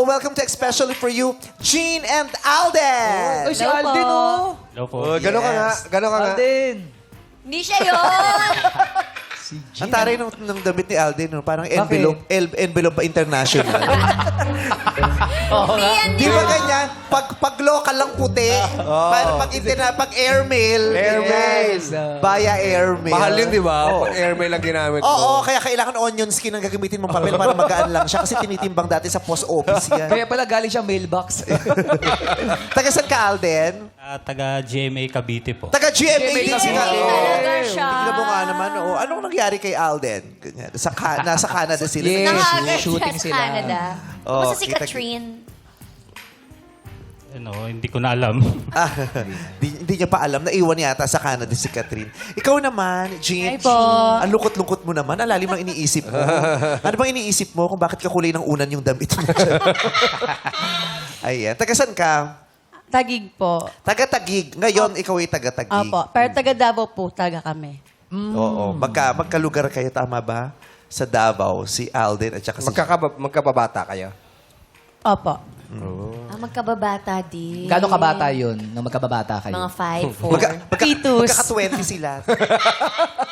welcome to Especially For You, Jean and Alden! Ay, si Alden, oh. Hello po. Gano'n ka nga. Gano'n ka nga. Alden. Hindi siya yun! Ang taray ng damit ni Alden, no? Parang envelope pa international. Di ba ganyan? Pag local lang puti, para pag airmail, Airmail. via airmail. Mahal yun, di ba? Oo. Pag airmail ang ginamit mo. Oo, kaya kailangan onion skin ang gagamitin mong papel para magaan lang siya kasi tinitimbang dati sa post office yan. Kaya pala galing siya mailbox. Taga saan ka, Alden? Taga GMA Cavite po. Taga GMA din Cavite. sila. Talaga siya. Tingnan mo nga naman, oo. Anong nangyari kay Alden? Ganyan. Nasa Canada sila. Yes. Nakaagad shooting siya sa sila. Canada. Oh, Basta si kita- Catherine. Hindi ko na alam. Hindi niya pa alam. Naiwan yata sa Canada si Catherine. Ikaw naman, Jean. Hi po. Ang lungkot-lungkot mo naman. Ang lalim ng iniisip mo. Ano bang iniisip mo kung bakit ka kulay ng unan yung damit mo? Ayan. Taga saan ka? Tagig po. Taga-Tagig. Ngayon, ikaw ay taga-Tagig. Opo. Pero taga Davao po talaga kami. Oo. Magkalugar kayo, tama ba? Sa Davao, si Alden at saka si... Magkababata kayo. Opo. Magkababata din. Gano'ng kabata yun nung magkababata kayo? Mga 5, 4. Titus. Magkaka-20 sila.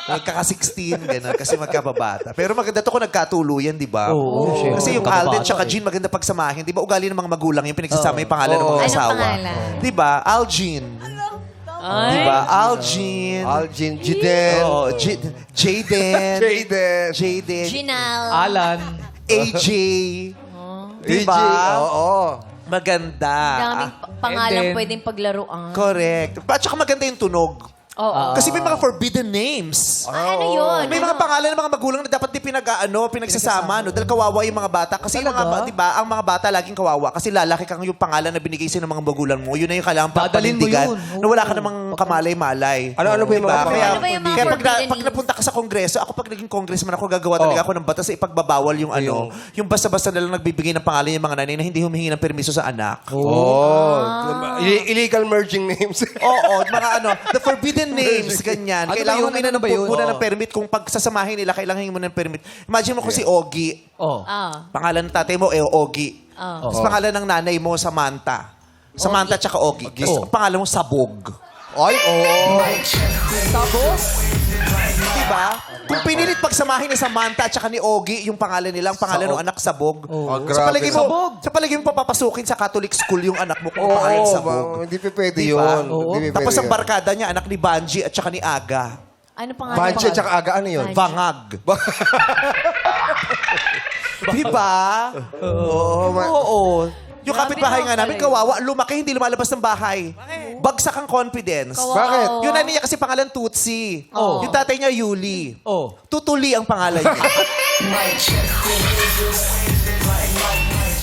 Magkaka-16, gano'n. Kasi magkababata. Pero maganda to kung nagkatuluyan, di ba? Oo. Kasi yung Magkababata Alden tsaka eh. Jean, maganda pagsamahin. Di ba ugali ng mga magulang yung pinagsasama yung pangalan ng mga Anong asawa? pangalan? Di ba? Aljean. Di ba? Aljean. Algin, Jiden. Oo, Jaden. Jaden. Jaden. Ginal. Alan. AJ. Di DJ. ba? Oo. Maganda. Daming pangalang And then- pwedeng paglaruan. Correct. At saka maganda yung tunog. Oo. Kasi may mga forbidden names. Ano yun? May mga pangalan ng mga magulang na dapat di pinagsasama, no? Dahil kawawa yung mga bata. Kasi yung mga, di ba, ang mga bata laging kawawa. Kasi lalaki kang yung pangalan na binigay sa'yo ng mga magulang mo. Yun na yung kailangan Dadalhin mo panindigan. yun. Na wala ka namang kamalay-malay. Ano ba yung mga Kaya, Ano ba yung mga kaya forbidden pag names? napunta ka sa kongreso, ako pag naging congressman ako, gagawa talaga ako ng batas sa ipagbabawal yung ano, yung basta-basta na lang nagbibigay ng pangalan yung mga nanay na hindi humihingi ng permiso sa anak. Oh. Illegal merging names. Oo, mga ano, the forbidden names, ganyan. Ano ba Kailangan yun? humingi Ano ba yun? muna ng permit. Kung pagsasamahin nila, kailangan mo ng permit. Imagine mo kung si Ogie, Oh. pangalan ng tatay mo, Ogie. Tapos pangalan ng nanay mo, Samantha. Samantha tsaka Ogie. Tapos pangalan mo, Sabog. Ay, oo. Sabog? Diba? Kung pinilit pagsamahin ni Samantha at saka ni Ogie, yung pangalan nila, ang pangalan ng anak, Sabog. Oh, Sa palagay mo, Sabog. sa palagay mo papapasukin sa Catholic school yung anak mo kung Oo, pangalan Sabog. hindi pa pwede Diba? yun. Oo. Hindi pa Tapos pwede ang yun. barkada niya, anak ni Banji at saka ni Aga. Ano pangalan? Banchi at saka aga, ano yun? Bangag. Diba? Oo. Oo. Yung kapitbahay nga namin, kawawa, lumaki, hindi lumalabas ng bahay. Bagsak ang confidence. Bakit? Yung nanay niya kasi pangalan Tutsi. Yung tatay niya, Yuli. Oh. Tutuli ang pangalan niya.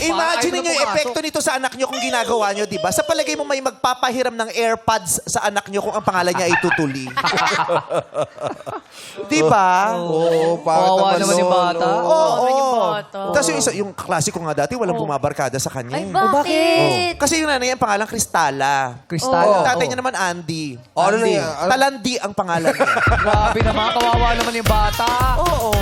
Imagine Ayaw niyo na yung pumasok. epekto nito sa anak niyo kung ginagawa niyo, di ba? Sa palagay mo may magpapahiram ng AirPods sa anak niyo kung ang pangalan niya ay Tutuli. Di ba? Oo, bakit Kawawa naman yung bata. Oo. yung bata. Tapos yung isa, yung klasiko nga dati, walang bumabarkada sa kanya. Ay, eh. bakit? Kasi yung nanay, ang pangalan Cristala. Kristal. Yung tatay niya naman, Andy. Ano na Andy. yan? Talandi ang pangalan niya. Grabe naman. Kawawa naman yung bata. Oo.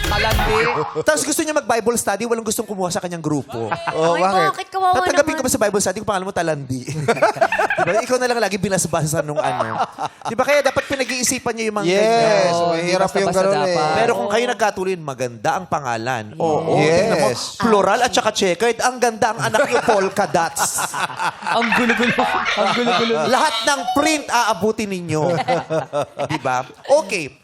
Kalandi. Tapos gusto niya mag-Bible study, walang gustong kumuha sa kanyang grupo. Oh, Ay, bakit? bakit kawawa Tatanggapin naman? ko ba sa Bible study kung pangalan mo Talandi? Diba? Ikaw na lang lagi binasbasan nung ano. Diba kaya dapat pinag-iisipan niyo yung mga Yes. ganyan. Oo, Mahirap hindi yung basta-basta gano'n eh. dapat. Pero kung kayo nagkatuloy, maganda ang pangalan. Oo. Yes. Tingnan mo, plural at saka checkered. Ang ganda ang anak niyo, polka dots. Ang gulo-gulo. Ang gulo-gulo. Lahat ng print aabutin ninyo. Diba? Okay.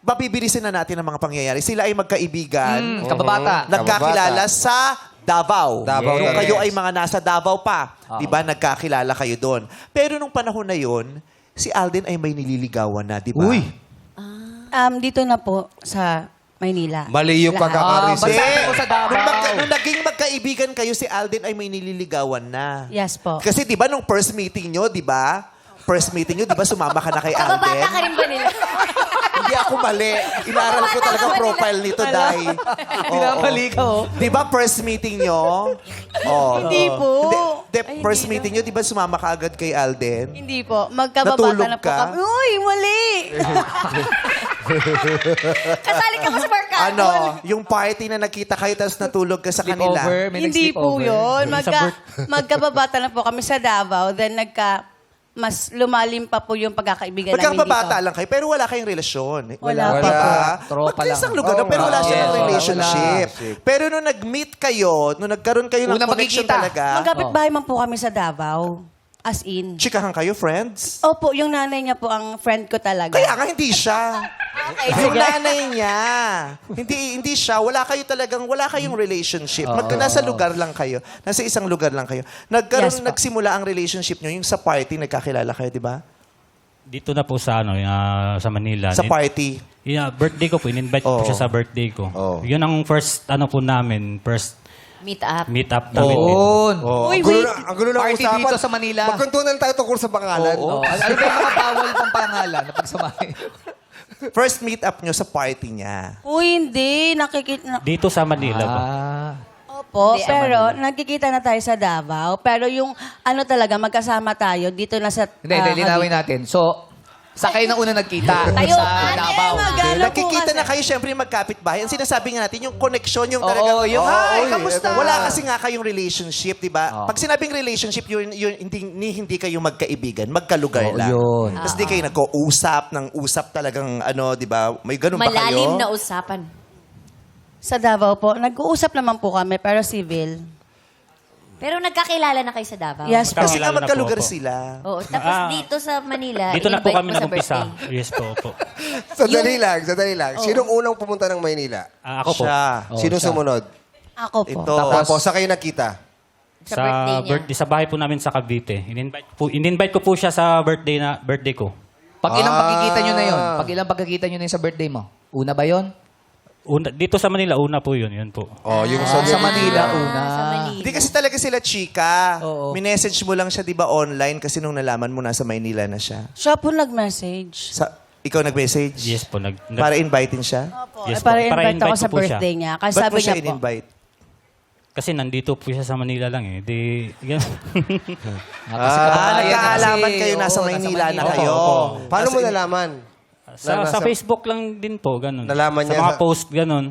Mabibilisin na natin ang mga pangyayari. Sila ay magkaibigan. Kababata. Nagkakilala sa Davao. Davao, Nung yes. kayo ay mga nasa Davao pa. Di ba? Nagkakilala kayo doon. Pero nung panahon na yon, si Alden ay may nililigawan na, di ba? Uy. Dito na po sa Maynila. Mali yung Lahat. pagkakarisip. Basta ako sa Davao. Nung naging magkaibigan kayo, si Alden ay may nililigawan na. Yes po. Kasi di ba nung first meeting nyo, di ba? First meeting nyo, di ba sumama ka na kay Kababata Alden? ka rin ba nila? Hindi ako mali. Inaral ko talaga profile nito, Day. Pinapali ka, oh. Di ba first meeting nyo? Oh. Hindi po. First meeting nyo, di ba sumama ka agad kay Alden? Hindi po. Magkababata Natulog na po ka? kami. Uy, mali! Kasali ka pa sa barkada. Ano, yung party na nakita kayo tapos natulog ka sa kanila. Sleepover, may Hindi po nag-sleepover. yun. Sa Magkababata na po kami sa Davao. Then mas lumalim pa po yung pagkakaibigan namin dito. Magkakabata lang kayo, pero wala kayong relasyon. Wala Di pa. ba? Tropa Magkaisang lang. lugar na, pero wala Oo, silang yes, relationship. Pero nung nag-meet kayo, nung nagkaroon kayo ng Unang connection magkikita. talaga, Magkapit-bahay man po kami sa Davao. As in. chikahan kayo, friends? Opo, yung nanay niya po ang friend ko talaga. Kaya nga hindi siya. Yung nanay niya. Hindi siya. Wala kayong relationship. Nasa lugar lang kayo. Nasa isang lugar lang kayo. Yes, po. Nagsimula ang relationship nyo, yung sa party, nagkakilala kayo, di ba? Dito na po sa sa Manila. Sa party. Birthday ko po, in-invite ko Oo. siya sa birthday ko. Oo. Yun ang first po namin, first Meet up. meet up namin. Yun. Uy, Ang gulo wait. ang gulo ng Party usapan. dito sa Manila. Magkuntunan tayo tungkol sa pangalan. Oh, ano ba yung mga bawal pang pangalan na pagsamahin? First meet up nyo sa party niya. Uy, hindi. Nakikita. Dito sa Manila po. Opo, Hindi, pero nagkikita na tayo sa Davao. Pero yung ano talaga, magkasama tayo dito na sa... Hindi, linawin natin. So, sa kayo na una nagkita Kayo, sa ate, Davao. Nakikita na kayo, syempre, magkapit-bahay. Ang sinasabi nga natin, yung connection, yung Oo, talagang, yung, "Hi, "Ay, kamusta?" eto na." Wala kasi nga kayong relationship, di ba? Oo. Pag sinabing relationship, yun hindi kayo magkaibigan, magkalugar Oo, lang. yun. Tapos di kayo nag-uusap, ng usap talagang, di ba? May ganun ba kayo? Malalim na usapan. Sa Davao po, nag-uusap naman po kami, pero civil. Pero nagkakilala na kayo sa Davao? Yes po. Kasi nga Kakilala na po magkalugar ako. sila. Oo. Tapos dito sa Manila, Dito na po in-invite kami mo sa nag-umpisa. birthday. Yes po. Sandali lang. Sinong unang pumunta ng Maynila? Ako po. Siya. Sino siya. sumunod? Ako po. Ito. Tapos, sa kayo nakita? Sa birthday niya. Sa bahay po namin sa Cavite. In-invite ko po siya sa birthday ko. Pag ilang pagkikita nyo na yun? Pag ilang pagkikita nyo na yun sa birthday mo? Una ba yun? Dito sa Manila, una po yun po. Oh, yung Sa Manila, una. Sa Manila. Hindi kasi talaga sila chika. Oo. Minessage mo lang siya, di ba, online kasi nung nalaman mo nasa Maynila na siya. Siya po nag-message. Ikaw nag-message? Yes po. Para invitein siya? Opo, Yes para po. invite ako ko sa po siya. birthday niya. Kasi Ba't sabi mo siya niya po, in-invite? Kasi nandito po siya sa Manila lang eh. Nagkaalaman kayo, nasa Maynila na kayo. Paano mo nalaman? Sa Facebook lang din po, ganun. Nalaman sa niya mga sa- post, ganun.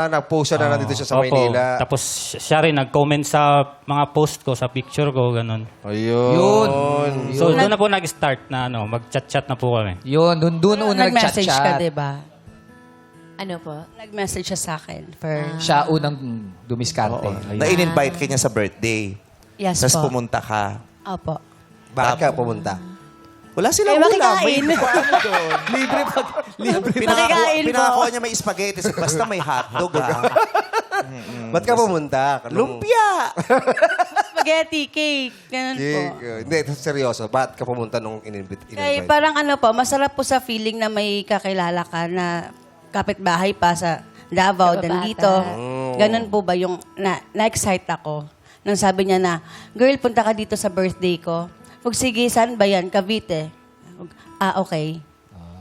Nag-post siya na nandito siya sa Opo. Maynila. Tapos siya rin nag-comment sa mga post ko, sa picture ko, ganun. Ayun. So doon na po nag-start na mag-chat-chat na po kami. Yun, doon una nag-message ka, nag-chat-chat. diba? Ano po? Nag-message siya sa akin. For... Siya unang dumiskarte. Ayun. Na in-invite ka niya sa birthday. Yes Tapos po. pumunta ka. Opo. Bakit ka pumunta? Wala silang Eh, ulam. makikain. May ano doon. Makikain po. Pinakakuha niya may spaghetti. Basta may hotdog, ha? Ba't ka pumunta? Lumpia! Spaghetti, cake. Ganun po. Hindi, seryoso. Ba't ka pumunta nung in-invite? Kaya parang ano po, masarap po sa feeling na may kakilala ka na kapitbahay pa sa Davao, Kababata. dan dito. Ganun po ba yung na-excite ako. Nang sabi niya na, girl, punta ka dito sa birthday ko. Huwag sige, saan ba yan? Cavite. Okay.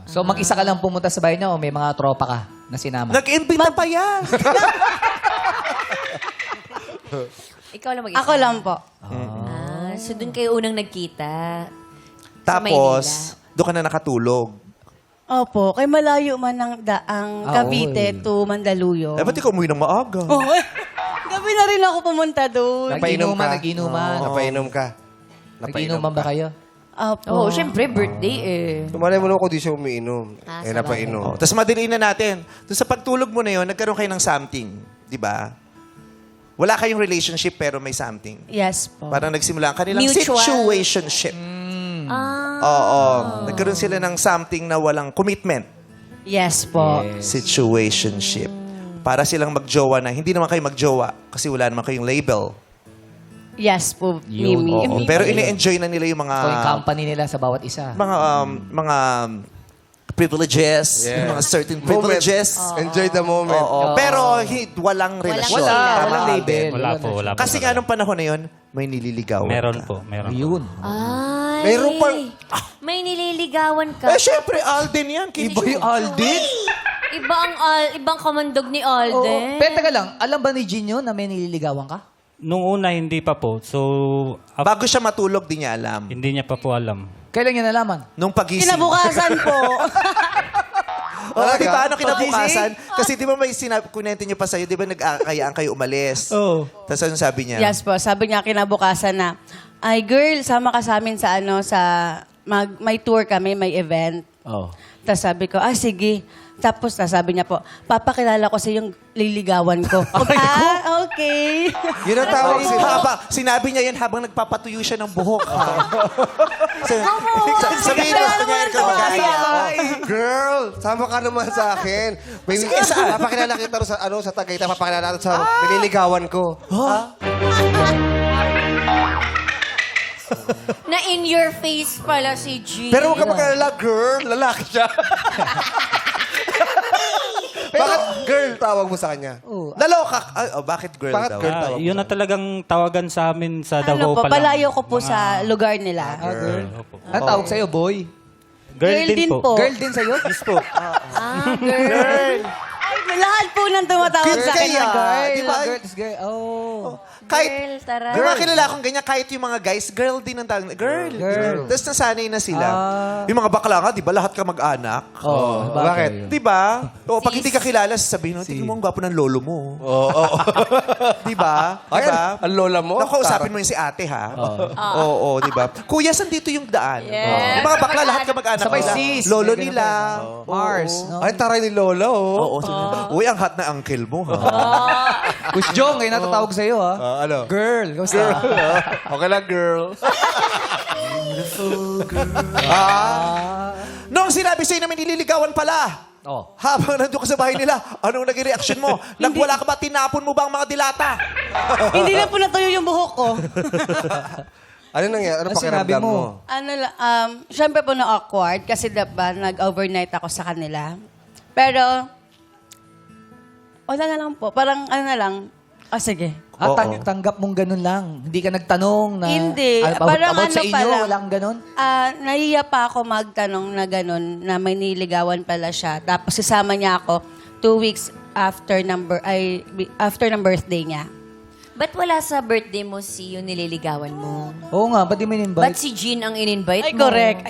So, mag-isa ka lang pumunta sa bahay niya o may mga tropa ka na sinama? Nag-invita pa yan. Ikaw lang mag-isa? Ako lang po. So doon kayo unang nagkita. Sa Tapos, doon ka na nakatulog. Opo, kay malayo man ang daang Cavite to Mandaluyong. Eh, ba't ikaw umuwi ng maaga? Oh, gabi na rin ako pumunta doon. Nag-inuman, ka? nag-inuman. Napainom ka? Nag-inuman ba kayo? Opo. Oo, syempre birthday eh. Tumalay mo na ako di siya umiinom. Sabagay. Napainom. Oh, tapos madaliin na natin. Doon sa pagtulog mo na yun, nagkaroon kayo ng something. Di ba? Wala kayong relationship pero may something. Yes po. Parang nagsimula ang kanilang Mutual. situationship. Oo. Nagkaroon sila ng something na walang commitment. Yes po. Situationship. Para silang magjowa na hindi naman kayo magjowa kasi wala naman kayong label. Yes po, Yun. Mimi. Oo. Pero ini-enjoy na nila yung mga So, yung company nila sa bawat isa. mga privileges, yung mga certain privileges. Enjoy the moment. Oo. Pero walang relasyon. Wala, Tama, walang Alden. label. Wala po. Kasi nga nung panahon na yun, may nililigawan Meron ka. po. Meron po. Yun. Ay. Mayroon pang... May nililigawan ka. Eh, syempre, Alden yan. Iba yung Alden? Ibang kamandog ni Alden. Pero teka lang, alam ba ni Gino na may nililigawan ka? Nung una, hindi pa po. So, Bago siya matulog, di niya alam. hindi niya pa po alam. Kailan niya nalaman? Nung pagising. Kinabukasan po. Oo, di ba? Ano kinabukasan? Kasi di ba may kunente niyo pa sa'yo, di ba nag-akayaan kayo umalis? Oo. Tapos ano sabi niya? Yes po, sabi niya kinabukasan na, ay girl, sama ka sa amin sa may tour kami, may event. Oh. Tapos sabi ko, sige. Tapos sabi niya po, papakilala ko sa yung liligawan ko. Okay. Yun ang tawag Sinabi niya yan habang nagpapatuyo siya ng buhok. Sabihin mo, kunyari ka magkaya. Girl, sama ka naman sa akin. May papakilala kita sa Tagaytay, papakilala natin sa nililigawan ko. Na in your face pala si G. Pero huwag ka mag-alala, girl. Lalaki siya. Bakit girl tawag mo sa kanya? Naloka. Bakit girl Bakit daw? girl? tawag Yun na talagang tawagan sa amin sa Davao pa lang. palayo ko po sa lugar nila. Girl. Opo. Ano tawag sa'yo, boy? Girl din po. Girl din sa'yo? Yes po. Girl. Ay, lahat po nang tumatawag sa akin na girl. Di ba? Girl is girl. Oh. Kahit, Girl, tara. Di ba kilala akong ganyan, kahit yung mga guys, girl din ang tawag. Girl. Girl. Tapos nasanay na sila. Yung mga bakla nga, di ba, lahat ka mag-anak? Oh, Bakit? Di ba? O, pag hindi ka kilala, sasabihin mo, tingin mo ang gwapo ng lolo mo. Oo. Di ba? Di Ay, ba? ang lola mo? Nakausapin mo yung si ate, ha? Oo, di ba? Kuya, sandito yung daan. Yung mga bakla, lahat ka mag-anak Sabay nila. sis. Lolo May ganun nila. pa. Mars. No? Ay, taray ni lola, oh. Oo. Uy, ang hot na uncle mo, ha? Kus Jong, ngayon natatawag sa'yo, ha? Ano? Girl. Kamusta? Okay lang, girl. Noong sinabi sa'yo na may nililigawan pala, Oh. habang nandun ka sa bahay nila, anong naging reaction mo? Nagwala ka ba? Tinapon mo ba ang mga dilata? Hindi na po natuyo yung buhok ko. Ano nangyari? Ano Ano pakiramdam sinabi mo? mo? Siyempre po na-awkward kasi diba, nag-overnight ako sa kanila. Pero, wala na lang po. Parang sige. Tanggap mong ganun lang. Hindi ka nagtanong na... Hindi. About, Parang about sa ano inyo, pa lang. walang ganun? Nahiya pa ako magtanong na gano'n, na may niligawan pala siya. Tapos sisama niya ako 2 weeks after ng birthday niya. Ba't wala sa birthday mo si yung nililigawan mo? Oo nga, ba't di mo Ba't in-invite? si Jean ang in-invite Ay, mo? correct.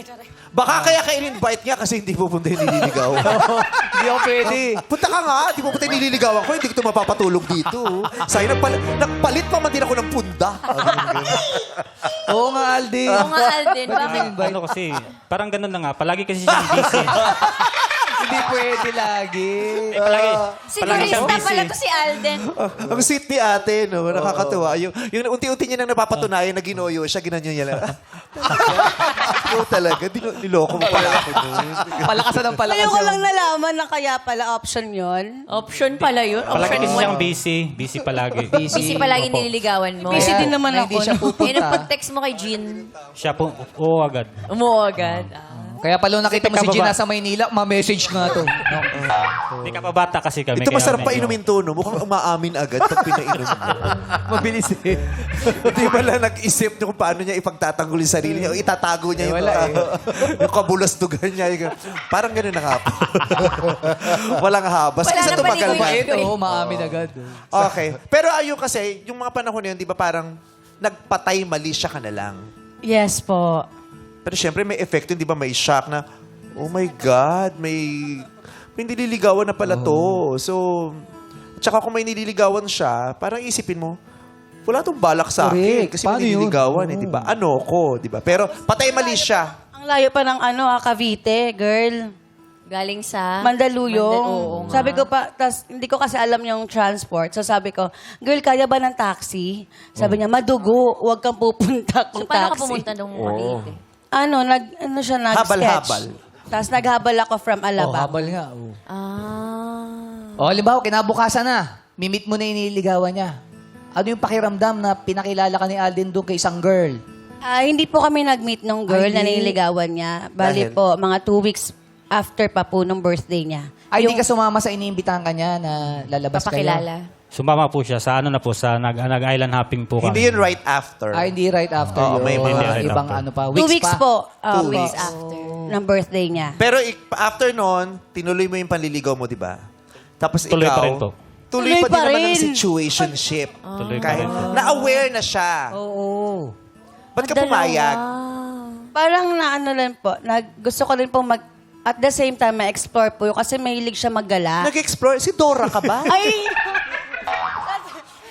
Baka kaya ka in-invite niya kasi hindi pupunta yung nililigaw. Hindi ako pwede. Punta ka nga, di pupunta yung nililigawan ko, hindi ko ito mapapatulog dito. Sa'yo, nagpalit pa man din ako ng punda. Oo nga, Aldi. Oo nga, Alden. Bakit? Ano kasi, parang ganun na nga. Palagi kasi siyang busy. Hindi pwede lagi. palagi siyang Sigurista busy. pala to si Alden. Ang sweet ni ate, no? Nakakatuwa. Yung unti-unti niya nang napapatunayan na ginoyo siya, ginanyo niya lang. Oo talaga, niloko mo pala ako doon. Palakasan ng palakasan. Ngayon ko lang nalaman na kaya pala option yon. Option pala yun. Palagi kasi Option siyang 1. busy. Busy palagi. Busy palagi Opo. nililigawan mo. Busy din naman na hindi ako. siya Eh, pupunta. nag-text mo kay Jean. Siya po, oo agad. Umuo agad. Kaya pala nakita mo si Kasi Gina sa Maynila, ma-message nga to. No? Hindi ka pa bata kasi kami. Ito kaya masarap pa medyo- inumin to, no? Mukhang umaamin agad pag pinainom mo. Mabilis eh. Hindi ba lang nag-isip niyo kung paano niya ipagtatanggol yung sarili niya o itatago niya yung, yung kabulastugan niya. Parang ganun na nga po. Walang habas. Wala Isa na tumagal paligoy. ba? Ito, maamin agad. Okay. Pero ayun kasi, yung mga panahon na yun, di ba parang nagpatay mali siya ka na lang. Yes po. Pero syempre may effect yun, di ba? May shock na, oh my God, may nililigawan na pala to. So, tsaka kung may nililigawan siya, parang isipin mo, wala tong balak sa akin. Correct. Kasi Paano may yun? nililigawan, eh, di ba? Ano ko, di ba? Pero patay mali siya. Ang layo pa ng Cavite, girl. Galing sa... Mandaluyong. Oo nga. Sabi ko pa, tas hindi ko kasi alam yung transport. So sabi ko, girl, kaya ba ng taxi? Sabi niya, madugo, huwag kang pupunta kung So, paano ka taxi. pumunta nung Cavite? Nag-sketch. Habal-habal. Tapos naghabal ako from Oh, Alabang. habal nga. Oh. Ah. Halimbawa, kinabukasan na. Mimit mo na yung nililigawan niya. Ano yung pakiramdam na pinakilala ka ni Alden doon kay isang girl? Hindi po kami nag-meet nung girl Ay, na di. nililigawan niya. Bali Dahil? po, mga 2 weeks after pa po nung birthday niya. Ay, di ka sumama sa iniimbitahan ka niya na lalabas kayo? Papakilala. sumama po siya sa sa nag-island hopping po kami. Hindi yun right after. Hindi right after Oo, yun. may mga ibang after. ano pa. 2 weeks pa. po. Two Opo. weeks. After. Ng birthday niya. Pero after noon, tinuloy mo yung panliligaw mo, di ba? Tapos Tuloy ikaw, pa rin po. tuloy Tuloy pa din pa naman ang rin. situationship. Tuloy pa Kahit rin po. na-aware na siya. Oo. Ba't ka pumayag? Parang na ano lang po, gusto ko rin po at the same time, ma-explore po yun kasi mahilig siya maggala. Nag-explore? Si Dora ka ba? Ay!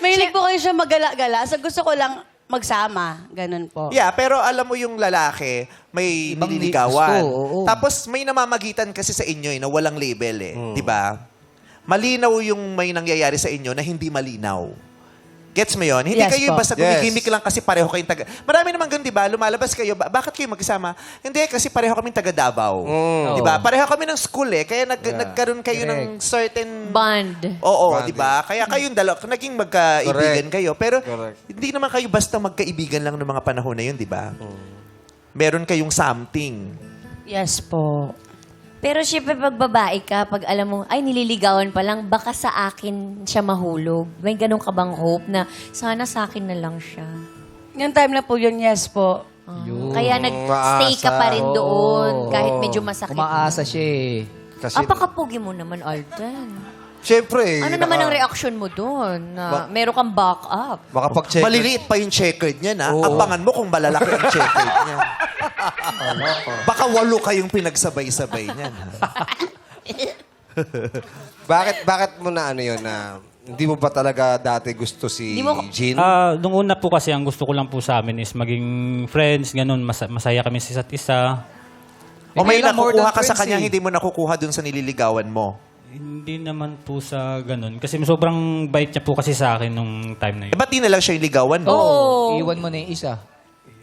Mahilig po kayo siya maggala-gala. So gusto ko lang magsama. Ganun po. Yeah, pero alam mo yung lalaki, may Ibang nililigawan. gusto, oo. Tapos may namamagitan kasi sa inyo na walang label di ba? Malinaw yung may nangyayari sa inyo na hindi malinaw. Gets mo yun? Hindi Yes kayo po. basta Yes. gumigimik lang kasi pareho kayong taga... Marami naman ganun, di ba? Lumalabas kayo, bakit kayo magkasama? Hindi, kasi pareho kaming taga Davao. Di ba? Pareho kami ng school Kaya nagkaroon kayo ng certain... Bond. Oo, Bonding. di ba? Kaya kayong dalawa, naging magkaibigan Correct. kayo. Pero Correct. hindi naman kayo basta magkaibigan lang ng mga panahon na yun, di ba? Meron kayong something. Yes po. Pero syempre, pag babae ka, pag alam mo, ay, nililigawan pa lang, baka sa akin siya mahulog. May ganun ka bang hope na sana sa akin na lang siya? Yung time na po yun, yes po. Kaya nag-stay ka pa rin doon, kahit medyo masakit. Umaasa siya eh. Kasi, Apakapugi mo naman, Alden. syempre, Ano naman ang reaction mo doon? Na meron kang backup. makapag-check. Maliliit pa yung checkered niya na. Abangan mo kung malalaki ang checkered niya. Baka 8 kayong pinagsabay-sabay niyan. Bakit mo na ano yun na hindi mo ba talaga dati gusto si Hindi mo- Jean? Nung una po kasi, ang gusto ko lang po sa amin is maging friends, ganun, masaya kami sa isa't isa. O may Kailan more nakukuha than ka sa friends kanya, eh. hindi mo nakukuha dun sa nililigawan mo. Hindi naman po sa ganun. Kasi sobrang bait niya po kasi sa akin nung time na Eh, yun. ba't di na lang siya yung ligawan mo? Oo. Iwan mo na yung isa.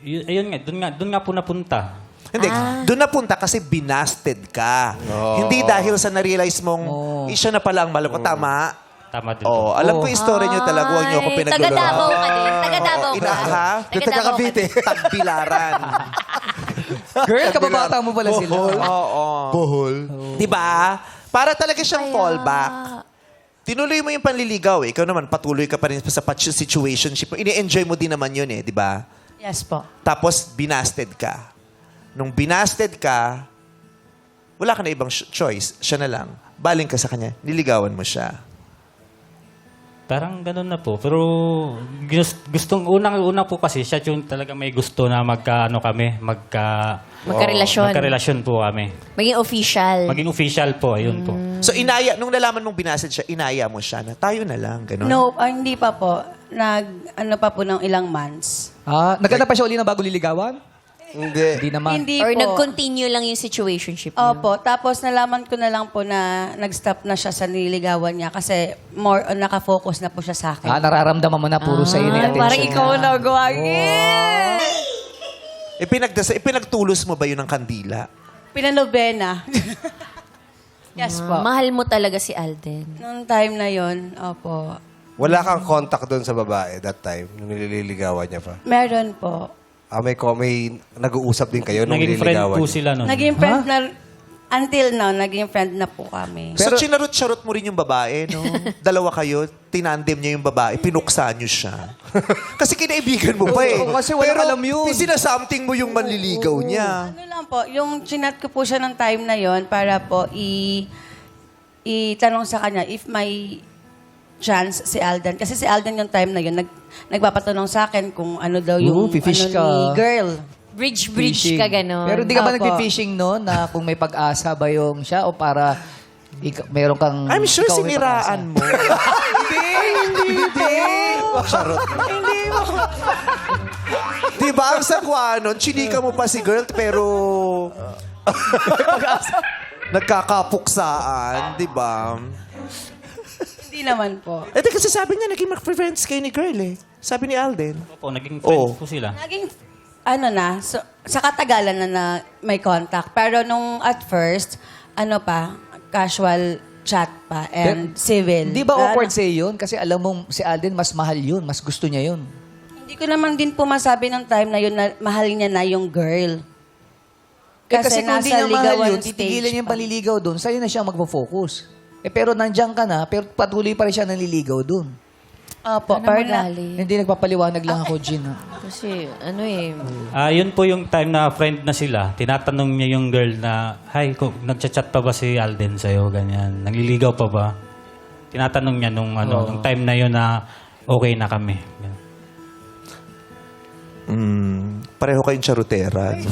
Ayun nga, doon nga po napunta. Hindi, doon napunta kasi binasted ka. Hindi dahil sa na-realize mong, siya na pala ang maloko. Tama? Tama din Oh, po. alam ko yung story niyo talaga. Huwag niyo ako Ay, pinagluloko. taga-Davao ka din. Taga-Davao ka. Inaha? Yung taga Cavite. Tagbilaran. Girl, kababata mo pala sila. Oo. Bohol. Di ba? Para talaga siyang fallback. Tinuloy mo yung panliligaw Ikaw naman, patuloy ka pa rin sa situationship mo. Ini-enjoy mo din naman yun di ba? Yes po. Tapos, binasted ka. Nung binasted ka, wala ka na ibang choice. Siya na lang. Baling ka sa kanya. Niligawan mo siya. Parang ganun na po. Pero unang po kasi siya yung talaga may gusto na Magkarelasyon. magkarelasyon po kami. Maging official. Maging official po, ayun po. So, nung nalaman mong binasted siya, inaya mo siya na tayo na lang. Ganon. No, hindi pa po. Ano pa po ng ilang months. Naghanap pa siya uli ng bago liligawan? Hindi. Hindi naman. Hindi Or po. nag-continue lang yung situationship niyo? Opo. Tapos nalaman ko na lang po na nag-stop na siya sa nililigawan niya kasi more on nakafocus na po siya sa akin. Nararamdaman mo na puro sa'yo na yung attention. Parang ikaw niya. na gawagin. Pinagtulos mo ba yun ng kandila? Pinanobena. Yes po. Mahal mo talaga si Alden. Noong time na yon, opo. Wala kang contact doon sa babae that time, nung nililigawan niya pa. Meron po. May nag-uusap din kayo nung Naging friend nililigawan po niya. sila nun. Naging friend na, until now, naging friend na po kami. So, chinarot-charot mo rin yung babae, no? Dalawa kayo, tinandem niya yung babae, pinuksa niyo siya. Kasi kinaibigan mo pa eh. Oo, kasi walang Pero, alam yun. something mo yung manliligaw niya. Ano lang po, yung chinat ko po siya ng time na yon para po itanong sa kanya if may chance si Alden. Kasi si Alden yung time na yun, nagpapatanong sa akin kung ano daw yung fifish ano ka. ni girl. Bridge Fishing. ka gano'n. Pero di ka ba Opo. nag-fishing no na kung may pag-asa ba yung siya o para meron kang... I'm sure ikaw may siniraan mo. Hindi. Charot. Hindi mo. Di ba ang sagwa nun, chinika mo pa si girl pero nagkakapuksaan, di ba? Hindi naman po. Eh di kasi sabi niya, naging mag-friends kayo ni girl eh. Sabi ni Alden. Opo, naging friends Oh. po sila. Naging, so, sa katagalan na may contact. Pero nung at first, casual chat pa and civil. Di ba awkward sa'yo yun? Kasi alam mo, si Alden mas mahal yun. Mas gusto niya yun. Hindi ko naman din po masabi ng time na yun na mahal niya na yung girl. Kasi kung di niya mahal yun, stage titigilan niya yung pa. paliligaw doon, sa'yo na siya magpo-focus. Pero nandiyan ka na, pero patuloy pa rin siya nanliligaw doon. Opo, Ano parang na, magaling? Hindi, nagpapaliwanag lang ako, Jean. ha? Kasi, ano eh, Yun po yung time na friend na sila. Tinatanong niya yung girl na, "Hi, nagchat-chat pa ba si Alden sa'yo?" Ganyan. Nagliligaw pa ba? Tinatanong niya nung time na yun na okay na kami. Ganyan. Pareho kayong charutera. No?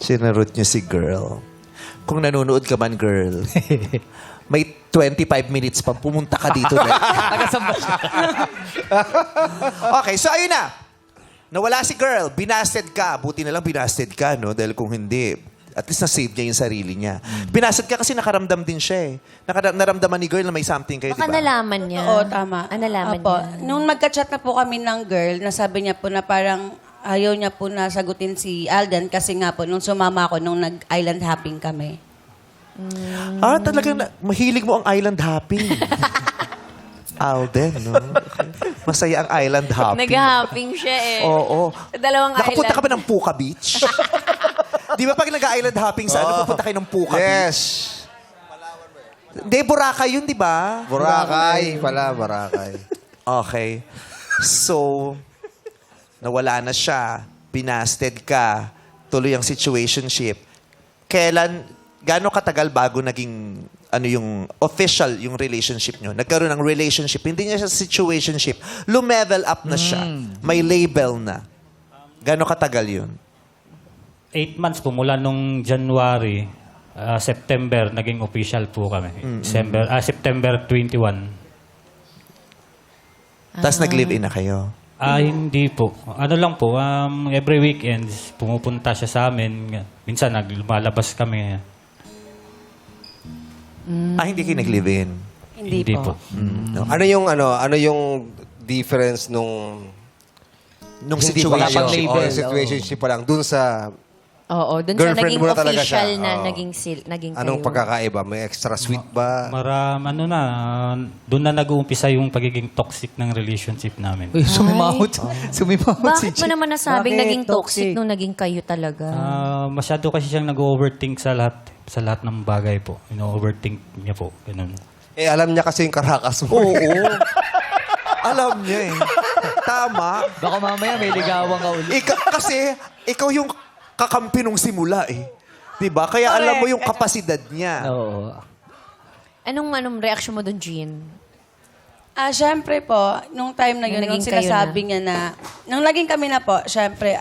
Sinarot niyo si girl. Kung nanonood ka man, girl, may 25 minutes pa pumunta ka dito. Okay, so ayun na. Nawala si girl, binasted ka. Buti na lang binasted ka, no? Dahil kung hindi, at least na-save niya yung sarili niya. Binasted ka kasi nakaramdam din siya eh. Naramdaman ni girl na may something kayo, di baka ba? nalaman niya. Oo, tama. Nalaman Opo. niya. Nung magka-chat na po kami ng girl, nasabi niya po na parang ayaw niya po na sagutin si Alden kasi nga po, nung sumama ako, nung nag-island hopping kami. Talagang mahilig mo ang island hopping. Alden, no? Masaya ang island hopping. Nag-hopping siya eh. Oo. Sa dalawang Nakapunta island. ka ba ng Puka Beach? Di ba pag nag-island hopping sa ano, pupunta kayo ng Puka Beach? Yes. Hindi, Boracay yun, di ba? Boracay. Boracay. Okay. So, nawala na siya, binasted ka, tuloy ang situationship. Gaano katagal bago naging yung official yung relationship nyo? Nagkaroon ng relationship, hindi niya siya situationship. Lumevel up na siya. May label na. Gaano katagal yun? 8 months po mula nung January, September, naging official po kami. September 21. Tapos nag-live-in na kayo. Hindi po. Ano lang po, every weekends, pumupunta siya sa amin. Minsan, lumalabas kami. Hindi kayo nag-live-in. Hindi po. Ano yung difference nung Nung hindi pa situation. lang, label, situationship pa lang dun sa Oo, dun sa girlfriend naging mo na talaga siya. official na Oo. naging anong kayo. pagkakaiba? May extra sweet ba? Doon na nag-uumpisa yung pagiging toxic ng relationship namin. Uy, sumimahot. Sumimahot si Bakit mo Jean. naman nasabing Bakit? naging toxic nung naging kayo talaga? Masyado kasi siyang nag-overthink sa lahat ng bagay po. Overthink niya po. Ganun. Alam niya kasi yung karakas mo. Oo. Alam niya eh. Tama. Baka mamaya may ligawan ka ulit. Kasi ikaw yung kakampi nung simula eh. 'Di ba? Kaya alam mo yung kapasidad niya. Oo. Anong reaction mo dun, Jean? Syempre po, nung time na yun, Nung nung naging kayo sinasabi niya na, nung naging kami na po, syempre,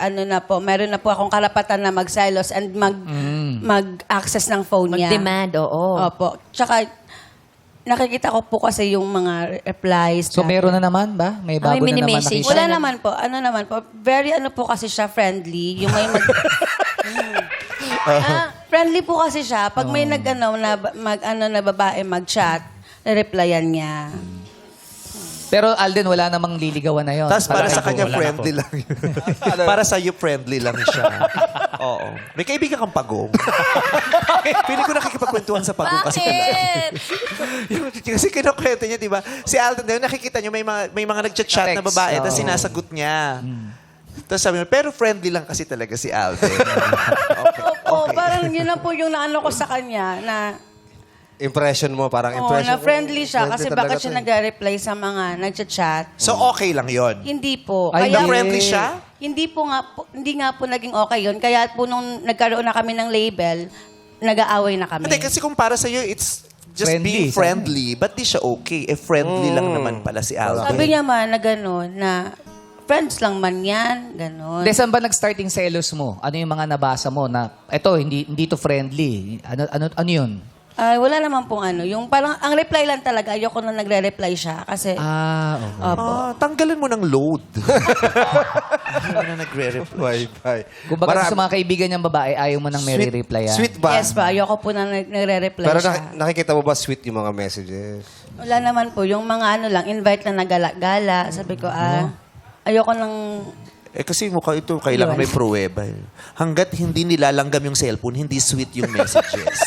meron na po akong karapatan na mag-silos and mag-access ng phone niya. Mag-demand, oo. Opo. Tsaka, nakikita ko po kasi yung mga replies. So, meron na naman ba? May bago May na naman mini-message. nakita? Wala naman po. Very po kasi siya, friendly. Yung may friendly po kasi siya. Pag may na babae mag-chat, replyan niya. Pero Alden, wala namang liligawan na yun. Tapos para sa po, kanya, wala na friendly lang yun. Para sa iyo, friendly lang siya. Oo. May kaibigan kang pagong. Pili ko nakikipagkwentuhan sa pagong kasi kasi kinukwento niya, di ba? Si Alden, nakikita niyo may mga nagchat-chat na Text, babae, tapos oo. sinasagot niya. Tapos sabi niya, pero friendly lang kasi talaga si Alden. Okay. Opo, parang yun lang po yung naano ko sa kanya na Impression mo, parang Oo, impression na friendly siya. Friendly Kasi talaga bakit to siya eh. nagre-reply sa mga nagchat-chat? So, okay lang yon. Hindi po. Ay, Na hindi. friendly siya? Hindi nga po naging okay yun. Kaya po nung nagkaroon na kami ng label, nag-aaway na kami. Hindi, kasi kung para sa'yo, it's just Friendly, being friendly. Ba't di siya okay? Eh, friendly lang naman pala si Alden. Sabi niya man na gano'n, na friends lang man yan, gano'n. Hindi, saan ba nag-starting selos mo? Ano yung mga nabasa mo na, eto, hindi to friendly. Ano yun? Wala naman pong ano. Yung parang, ang reply lang talaga, ayoko na nagre-reply siya. Kasi, Okay. opo. Tanggalan mo ng load. Hindi na nagre-reply. Bye. Kung baga sa mga kaibigan niyang babae, ayaw mo nang may replyan. Sweet ba? Yes pa, ayoko po na nagre-reply Pero siya. nakikita mo ba sweet yung mga messages? Wala naman po. Yung mga invite lang na gala-gala. Sabi ko, ayoko nang... Kasi mukha ito, kailangan Yun. may pruweba. Hanggat hindi nilalanggam yung cellphone, hindi sweet yung messages.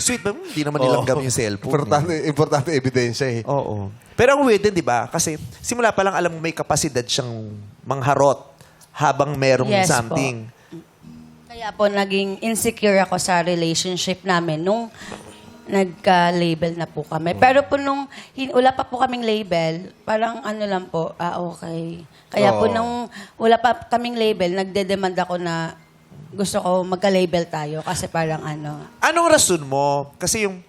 Sweet ba? Hindi naman nilanggam yung cellphone. Importante ebidensya eh. Oo. Pero ang weird din, di ba? Kasi simula pa lang alam mo may kapasidad siyang mangharot habang merong Yes po. something. Kaya po, naging insecure ako sa relationship namin. Nung nagka-label na po kami. Pero po nung wala pa po kaming label, parang ano lang po, okay. Kaya po Oo. nung wala pa kaming label, nagde-demand ako na gusto ko magka-label tayo kasi parang ano. Anong rason mo? Kasi yung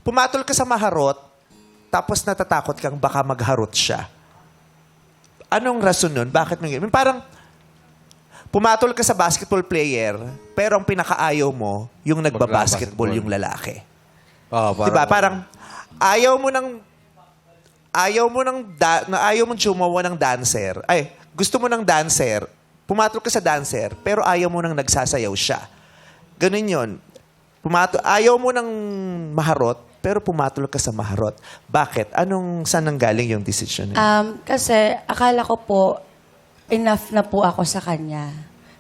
pumatol ka sa maharot, tapos natatakot kang baka magharot siya. Anong rason nun? Bakit mo ganyan? Parang pumatol ka sa basketball player, pero ang pinakaayaw mo, yung nagbabasketball, yung lalaki. Oh, Diba? Parang ayaw mo mong jumawa ng dancer. Ay, gusto mo ng dancer. Pumatol ka sa dancer, pero ayaw mo nang nagsasayaw siya. Ganun yun. Ayaw mo ng maharot, pero pumatol ka sa maharot. Bakit? Saan nanggaling yung decision niya? Kasi akala ko po, enough na po ako sa kanya.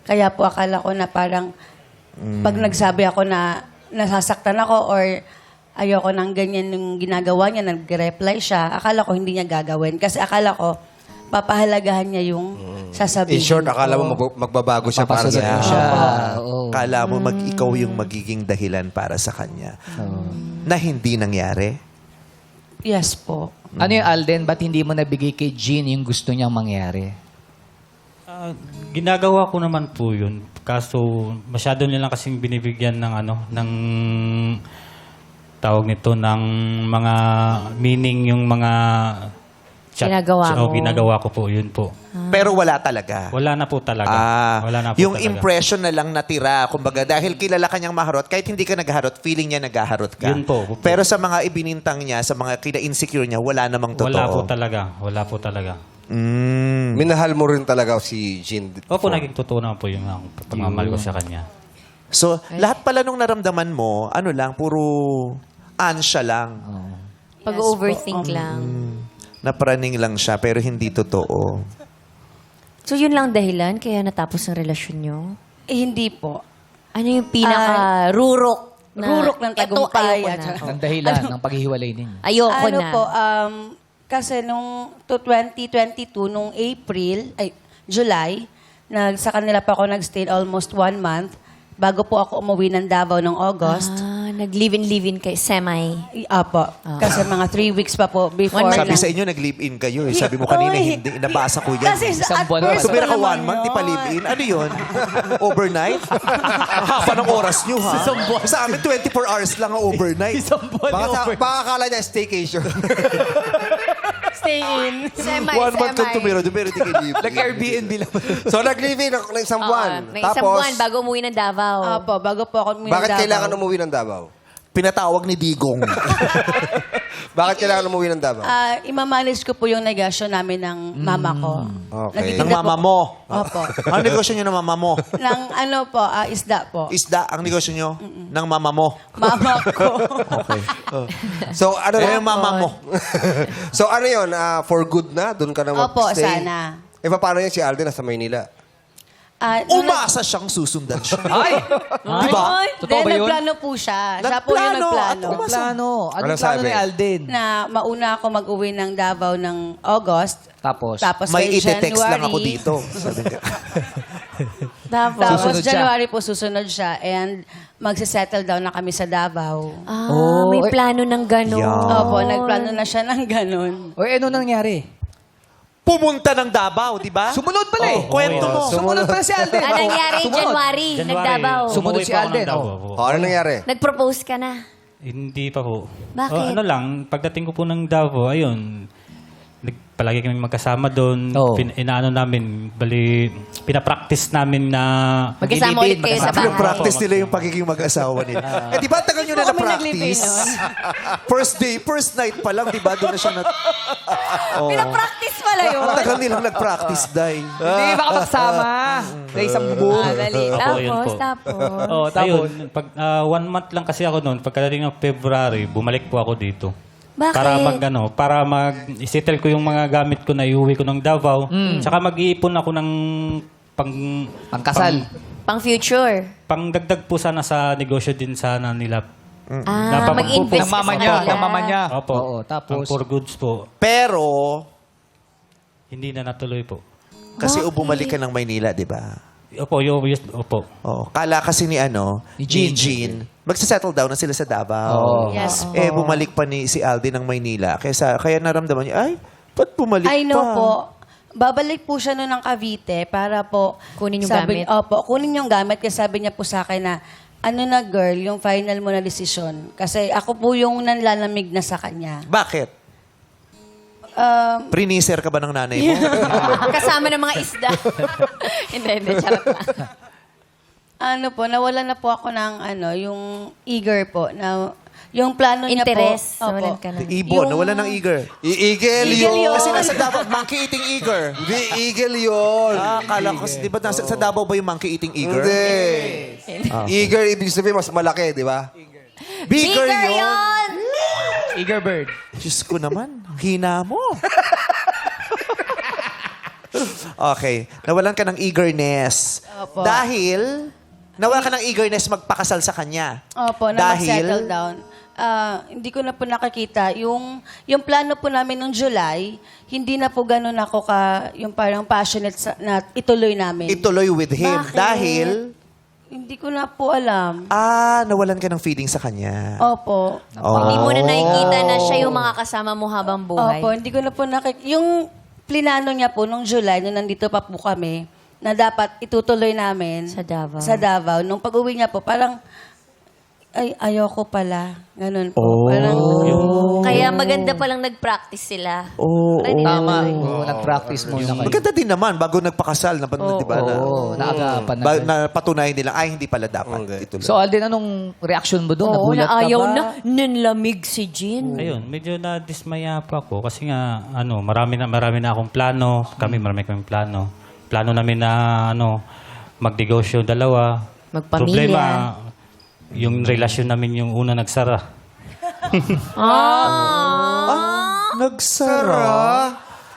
Kaya po akala ko na parang pag nagsabi ako na nasasaktan ako or ayoko nang ganyan yung ginagawa niya, nag-reply siya, akala ko hindi niya gagawin. Kasi akala ko, papahalagahan niya yung sasabihin In short, akala ko. mo magbabago siya para Papasunod sa'yo. mo siya. Oo. Kala mo ikaw yung magiging dahilan para sa kanya. Na hindi nangyari? Yes po. Ano yung Alden, ba't hindi mo nabigay kay Jean yung gusto niyang mangyari? Ginagawa ko naman po yun. Kaso masyado nilang kasing binibigyan ng ng tawag nito ng mga meaning yung mga Ginagawa mo. ginagawa ko po, yun po. Pero wala talaga. Wala na po talaga. Wala na po Yung talaga. impression na lang natira, kumbaga, dahil kilala ka niyang maharot, kahit hindi ka nagharot, feeling niya naghaharot ka. Yun po. Pero sa mga ibinintang niya, sa mga kina-insecure niya, wala namang totoo. Wala po talaga. Wala po talaga. Minahal mo rin talaga si Jean. Opo, naging totoo naman po yung pagmamahal ko sa kanya. So, lahat pala nung naramdaman mo, puro ansya lang. Pag-overthink lang. Napraning lang siya, pero hindi totoo. So, yun lang dahilan kaya natapos ang relasyon nyo? Hindi po. Ano yung pinaka-rurok na... Rurok ng tagumpay. Ito, ayoko na. Ang dahilan ng paghihiwalay ninyo. Ayoko Ano na. po, kasi nung 2022, nung July, sa kanila pa ako nag-stay almost 1 month bago po ako umuwi ng Davao ng August. Nag-live-in kay semi. Apo. Kasi mga 3 weeks pa po before. 1 month Sabi lang. sa inyo, nag-live-in kayo. Eh. Sabi mo kanina, Oy. hindi. Nabasa ko yan. Kasi Isang at buwan first pa. Tumira ka ko 1 naman month, di pa yun. live-in. Ano yun? Overnight? Haba ng oras nyo, ha? Sa amin, 24 hours lang ang overnight. Baka akala niya staycation. Stay in. Semi, 1 month kang tumira, pero di kayo live-in. Nag-Airbnb lang. So, nag-live-in ako ng isang buwan. May isang buwan bago umuwi ng Davao. Apo, bago po ako umuwi ng Bakit Davao. kailangan umuwi ng Davao? Pinatawag ni Digong. Bakit kailangan umuwi ng Davao? Imamanage ko po yung negosyo namin ng mama ko. Okay. Ng Nagtitinda mama po- mo. Opo. Ang negosyo nyo ng mama mo? ng ano po, isda po. Isda ang negosyo nyo ng mama mo. Mama ko. Okay. So, ano Eh, mama mo. So, ano yun? For good na? Doon ka na Opo, mag-stay? sana. Eh, paano yan si Alden nasa Maynila? Umasa siyang susundan siya. Ay! Diba? Totoo ba yun? Nagplano po siya. Siya po Nagplano? yung nagplano. At Plano. Ano Ano yung plano sabi? ni Alden? Na mauna ako mag-uwi ng Davao ng August. Tapos? Tapos May by ite-text lang January- ako dito. Sabi ko, Tapos Susunod siya. January po susunod siya. And magsisettle down na kami sa Davao. May plano ng gano'n. Yeah. Opo, nagplano na siya ng ganun. O ano nangyari? pumunta ng Davao, di ba? Sumunod pala eh. Kwento mo. Sumunod pala si Alden. Ano nangyari? January, nagdabaw. Sumunod Umuwi si po ako ng Alden, Davao oh. po. Ano nangyari? Nag-propose ka na. Hindi pa po. Bakit? Ano lang, pagdating ko po ng Davao, ayun, palagi kami magkasama doon. Oo. Inaano namin, pinapractice namin na... Magkasama ulit kayo sa bahay. Practice nila yung pagiging mag-asawa nila. Eh, di ba tagal nyo na Hindi po kami naglibing na-practice? First night pa lang, di ba? Doon na siya Oh. Pina-practice pala yun. Tagal nilang nag-practice, Day. Hindi baka magsama. Sa isang bubong. Dali. Opo, yun Tapos, po. tapos. Oh, tapos. Ayun, 1 month lang kasi ako noon. Pagkadating ng February, bumalik po ako dito. Bakit? Para mag-settle ko yung mga gamit ko na iuwi ko ng Davao. Tsaka mag-iipon ako ng Pangkasal. Pang future. pangdagdag po sana sa negosyo din sana nila. Mag-invest Ng mama ka sa niya. kanila. Ng mama niya. Opo. Oo, tapos. Pang for goods po. Pero, Hindi na natuloy po. kasi bumalik ka ng Maynila, di ba? Opo. Oh, kala kasi ni Ni Jean. Jean, magsisettle down na sila sa Davao. Oo. Yes po. Bumalik pa si Alden ng Maynila. Kaya naramdaman niya, ay, ba't bumalik I know pa? po. Babalik po siya noon ng Cavite para po... Kunin yung gamit. Opo, kunin yung gamit. Kasi sabi niya po sa akin na, ano na girl, yung final mo na desisyon. Kasi ako po yung nanlalamig na sa kanya. Bakit? Priniser ka ba ng nanay mo? Kasama ng mga isda. Hindi, charot lang. Ano po, nawalan na po ako ng yung eager po. Na, yung plano niya Interest. po. Nawalan ka na. Ibon, nawala ng eager. Eagle Eagle yun. yun. Kasi nasa Davao, monkey eating eager. Hindi, eagle yun. Akala ko, di ba sa Davao ba yung monkey eating eager? Hindi. Eager, ibig sabihin mas malaki, di ba? Bigger yun! Eager bird. Diyos ko naman, ang hina mo. Okay, nawalan ka ng eagerness. Opo. Dahil, nawalan ka ng eagerness magpakasal sa kanya. Opo, na Dahil, mag-settle down. Hindi ko na po nakakita. Yung plano po namin nung July, hindi na po ganun ako yung parang passionate na ituloy namin. ituloy with him. Bakit? Dahil, Hindi ko na po alam. nawalan ka ng feeling sa kanya. Opo. Hindi mo na nakikita na siya yung makakasama mo habang buhay. Opo, hindi ko na po yung plinano niya po nung July, nung nandito pa po kami, na dapat itutuloy namin. Sa Davao. Sa Davao. Nung pag-uwi niya po, parang, ay, ayoko pala. Ganun po. Oh. Parang, Kaya maganda palang nag-practice sila. Oo. Tama. Oo, nag-practice muna kayo. Maganda din naman, bago nagpakasal, di ba? Oo, naagapan na. Na patunayan nila, ay, hindi pala dapat ituloy. So, Alden, anong reaction mo doon? Oo, Nagulat na ka ayaw ba? na. Nanlamig si Jean. Ayun, medyo na-dismaya pa ako kasi nga, marami na akong plano. Marami kaming plano. Plano namin na, magnegosyo dalawa. Magpamilya. Problema, yung relasyon namin yung una nagsara. Nagsara.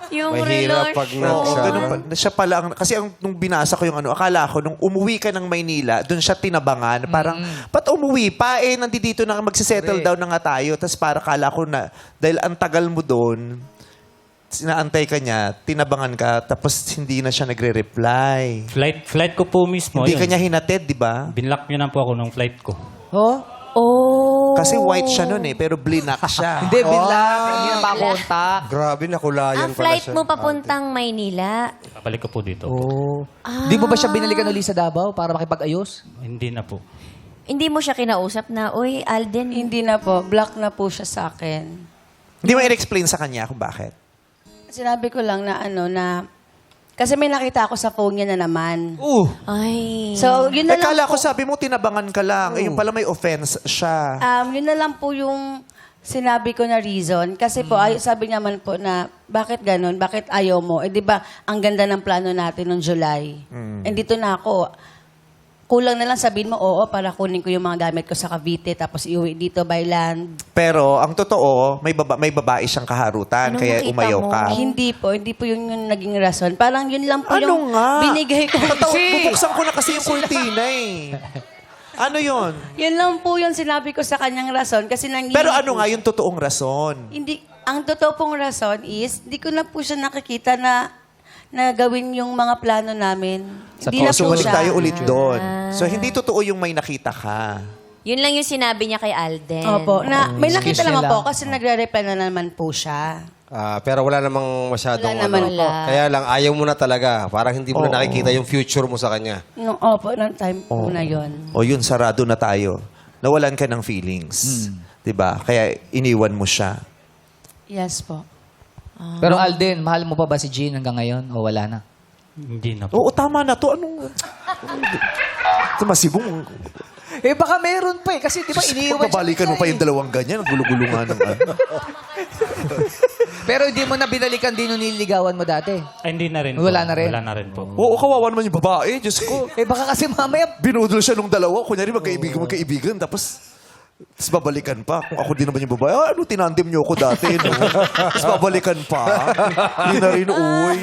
Yung Mahirap relasyon. pag Oo, nagsara. ganun pa. Siya pala, kasi nung binasa ko yung akala ko, nung umuwi ka ng Maynila, doon siya tinabangan. Parang, ba't umuwi pa? Nandito na magsisettle down na nga tayo. Tapos para akala ko na, dahil ang tagal mo doon, sinaantay ka niya, tinabangan ka, tapos hindi na siya nagre-reply. Flight ko po mismo. Hindi ayun. ka niya hinatid, di ba? Binlock niyo na po ako nung flight ko. Oh? Oh. Kasi white siya noon pero blinak siya. Hindi, bilak. Hindi na pa kontak. Grabe, nakulayan Ang pala flight siya. mo papuntang Maynila. Babalik ko po dito. Oh. Di mo ba siya binalikan uli sa Davao para makipag-ayos? Hindi na po. Hindi mo siya kinausap na, uy, Alden, hindi na po. Block na po siya sa akin. Hindi mo i-explain sa kanya kung bakit. Sinabi ko lang na kasi may nakita ako sa phone niya na naman. Ay. So, yun na lang Kala ko po. sabi mo tinabangan ka lang. Yung pala may offense siya. Yun na lang po yung sinabi ko na reason. Kasi po, sabi niya man po na, bakit ganun? Bakit ayaw mo? Di ba, ang ganda ng plano natin noong July. And dito na ako. Kulang na lang sabihin mo, oo, para kunin ko yung mga gamit ko sa Cavite, tapos iuwi dito by land. Pero ang totoo, may babae siyang kaharutan, Anong kaya nakita umayaw mo? ka. Hindi po yung naging rason. Parang yun lang po Ano yung nga? binigay ko. Bubuksan ko na kasi yung kurtina eh. Ano yon? Yun lang po yung sinabi ko sa kanyang rason. Kasi Pero ano nga yung totoong rason? Hindi, ang totoo pong rason is, di ko na po siya nakikita na gawin yung mga plano namin. Hindi na So po balik siya. tayo ulit doon. So hindi totoo yung may nakita ka. Yun lang yung sinabi niya kay Alden. Opo, may nakita Excuse naman niya po kasi nagre-reply na naman po siya. Pero wala namang masyadong Wala naman po. Kaya lang, ayaw mo na talaga. Parang hindi mo na nakikita yung future mo sa kanya. Opo, ng time po na yun. O yun, sarado na tayo. Nawalan ka ng feelings. 'Di ba? Kaya iniwan mo siya. Yes po. Pero Alden, mahal mo pa ba si Jean hanggang ngayon o wala na? Hindi na po. Oo, tama na to. Anong... Tumasibong. Eh baka meron pa eh. Kasi di ba iniiwan Pagpapalikan mo pa yung dalawang ganyan. Ang gulo-gulo nga ng ano. Pero hindi mo na binalikan din nung nililigawan mo dati. Ay, hindi na rin po. Wala na rin? Wala na rin po. Oo, kawawa naman yung babae. Diyos ko. Eh baka kasi mamaya Binudol siya nung dalawa. Kunyari magkaibigan. Tapos babalikan pa. Kung ako din naman yung babae, ano, tinandem niyo ako dati, no? Tapos babalikan pa. Hindi na rin, uy.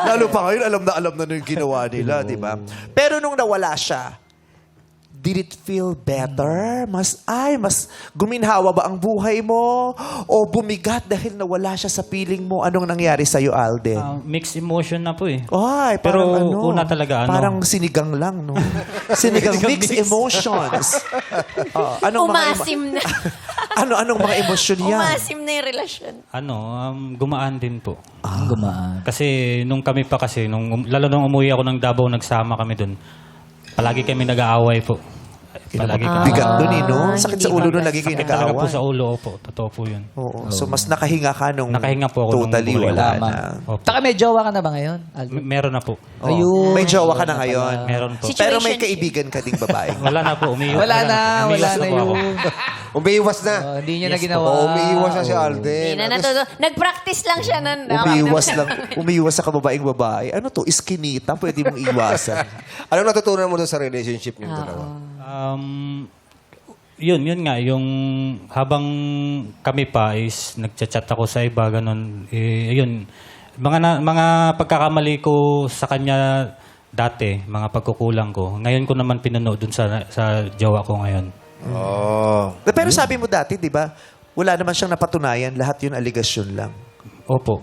Lalo pa ngayon, alam na yung ginawa nila, di ba? Pero nung nawala siya, Did it feel better? Mas guminhawa ba ang buhay mo? O bumigat dahil nawala siya sa piling mo? Anong nangyari sa'yo, Alden? Mixed emotion na po eh. Ay, Pero parang una talaga, Parang sinigang lang, no? Sinigang mixed emotions. Anong Umasim na. anong mga emosyon yan? Umasim na yung relasyon. Gumaan din po. Gumaan. Kasi nung kami pa kasi, lalo nung umuwi ako ng Davao, nagsama kami dun. Palagi kami nag-aaway po. Palagi kami. Bigat dun eh, no? Sakit sa ulo nung lagi kayo Sakit talaga po nag-aaway. sa ulo, opo. Totoo po yun. Oo. So, mas nakahinga ka nung Nakahinga po ako nung totally bumalik. wala Tama. na. Opo. Taka may jowa ka na ba ngayon, Alden? Meron na po. Oh, Ayun. may jowa ka na ngayon. Meron po. Situation Pero may ship. kaibigan ka ding babae. Wala na po. Umiiwas Wala na Umiiwas po po ako. yun. Umiiwas na. Hindi niya na ginawa. Oo, umiiwas na si Alden. Hindi na natuto. Nag-practice lang siya nun. Umiiwas sa kababaeng babae. Ano to? Iskinita? Pwede mong iwasan. Anong natutunan mo doon sa relationship niyo dalawa? Yun nga. Yung habang kami pa is nagchat-chat ako sa iba, ganun. Yun. Mga pagkakamali ko sa kanya dati, mga pagkukulang ko. Ngayon ko naman pinuno dun sa jowa ko ngayon. Oh. Pero sabi mo dati, di ba, wala naman siyang napatunayan. Lahat yun aligasyon lang. Opo.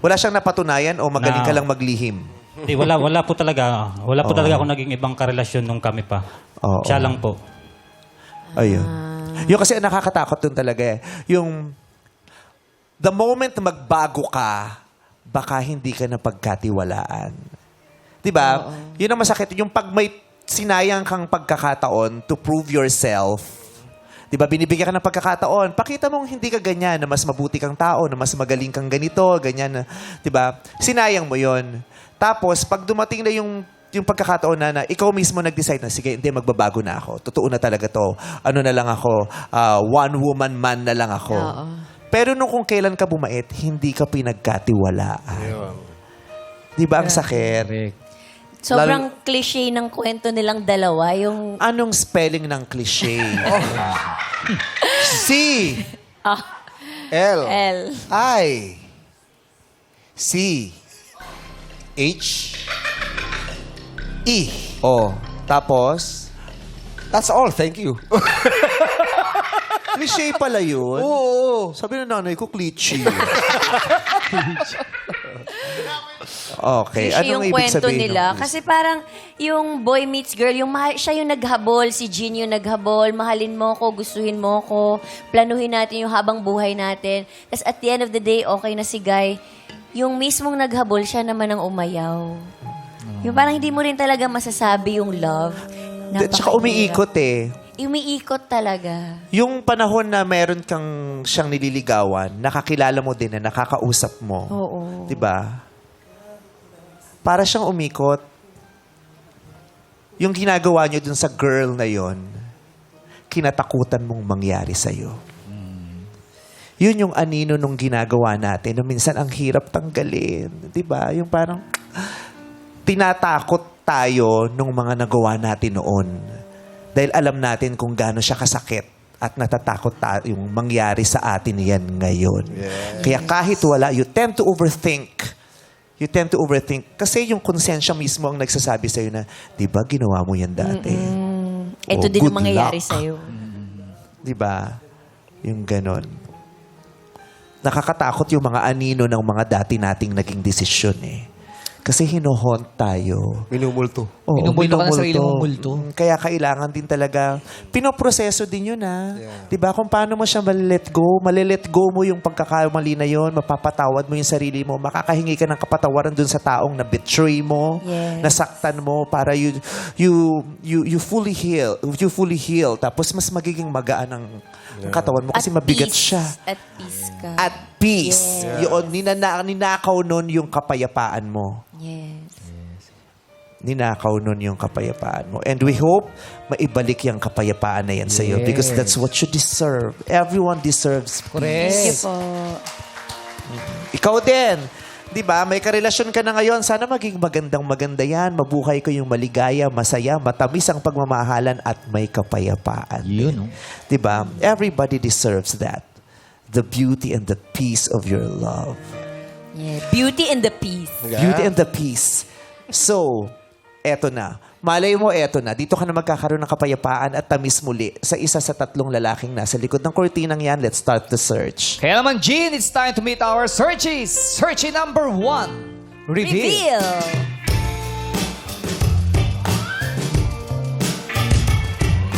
Wala siyang napatunayan o magaling ka Na- lang maglihim. Hindi, wala po talaga. Wala po talaga ako naging ibang karelasyon nung kami pa. Oo. Siya lang po. Ayun. Yung kasi ang nakakatakot dun talaga eh. Yung the moment na magbago ka, baka hindi ka na pagkatiwalaan. Diba? Yun ang masakit. Yung pag may sinayang kang pagkakataon to prove yourself, diba, binibigyan ka ng pagkakataon, pakita mong hindi ka ganyan, na mas mabuti kang tao, na mas magaling kang ganito, ganyan, na, diba? Sinayang mo yon. Tapos, pag dumating na yung pagkakataon na ikaw mismo nag-decide na, sige, hindi, magbabago na ako. Totoo na talaga to. Ano na lang ako, one-woman man na lang ako. Pero nung kung kailan ka bumait, hindi ka pinagkatiwalaan. Di ba ang sakit? Sobrang cliche ng kwento nilang dalawa. Yung Anong spelling ng cliche? C. L. L. I. C. H. E. Oh, tapos? That's all. Thank you. Cliche pala yun? Oo. Sabi ng nanay ko, cliche. Okay, Cliche anong yung ibig kwento sabihin? nila. ng Kasi parang yung boy meets girl, siya yung naghabol, si Jean yung naghabol, mahalin mo ko, gustuhin mo ko, planuhin natin yung habang buhay natin. Tapos at the end of the day, okay na si Guy. Yung mismong naghabol, siya naman ang umayaw. Yung parang hindi mo rin talaga masasabi yung love. Tsaka umiikot eh. Umiikot talaga. Yung panahon na meron kang siyang nililigawan, nakakilala mo din na nakakausap mo. Oo. Diba? Para siyang umikot. Yung ginagawa niyo dun sa girl na yon, kinatakutan mong mangyari sa'yo. Yun yung anino nung ginagawa natin. Nung minsan ang hirap tanggalin. Diba? Yung parang tinatakot tayo nung mga nagawa natin noon. Dahil alam natin kung gaano siya kasakit at natatakot tayong mangyari sa atin yan ngayon. Kaya kahit wala, you tend to overthink. You tend to overthink. Kasi yung konsensya mismo ang nagsasabi sa'yo na, di ba ginawa mo yan dati? Ito Oh, din good ang mangyayari luck. sa'yo. Di ba? Yung ganon. Nakakatakot yung mga anino ng mga dati nating naging desisyon eh. Kasi hinohont tayo. Minumulto. Oo, Minumulto ka ng sarili mong minumulto. multo. Kaya kailangan din talaga, pinoproseso din yun Diba? Kung paano mo siya malilet go mo yung pagkakamali na yun, mapapatawad mo yung sarili mo, makakahingi ka ng kapatawaran dun sa taong na betray mo, Yes. nasaktan mo para you fully heal. Tapos mas magiging magaan ang katawan mo kasi At mabigat peace. siya. At peace ka. At peace. Yun, ninakaw nun yung kapayapaan mo. yes. Ninakaw nun yung kapayapaan mo. And we hope maibalik yung kapayapaan na yan sa'yo because that's what you deserve. Everyone deserves Thank you peace. po. Ikaw din. Di ba? May karelasyon ka na ngayon. Sana maging maganda yan. Mabuhay ko yung maligaya, masaya, matamis ang pagmamahalan at may kapayapaan. Yun, no? Di ba? Everybody deserves that. The beauty and the peace of your love. Yeah. Beauty and the peace. Beauty and the peace. So, eto na. Malay mo, eto na. Dito ka na magkakaroon ng kapayapaan at tamis muli sa isa sa 3 lalaking nasa likod ng kortinang yan. Let's start the search. Kaya naman, Jean, it's time to meet our searchies. Searchie number 1. Reveal. Reveal.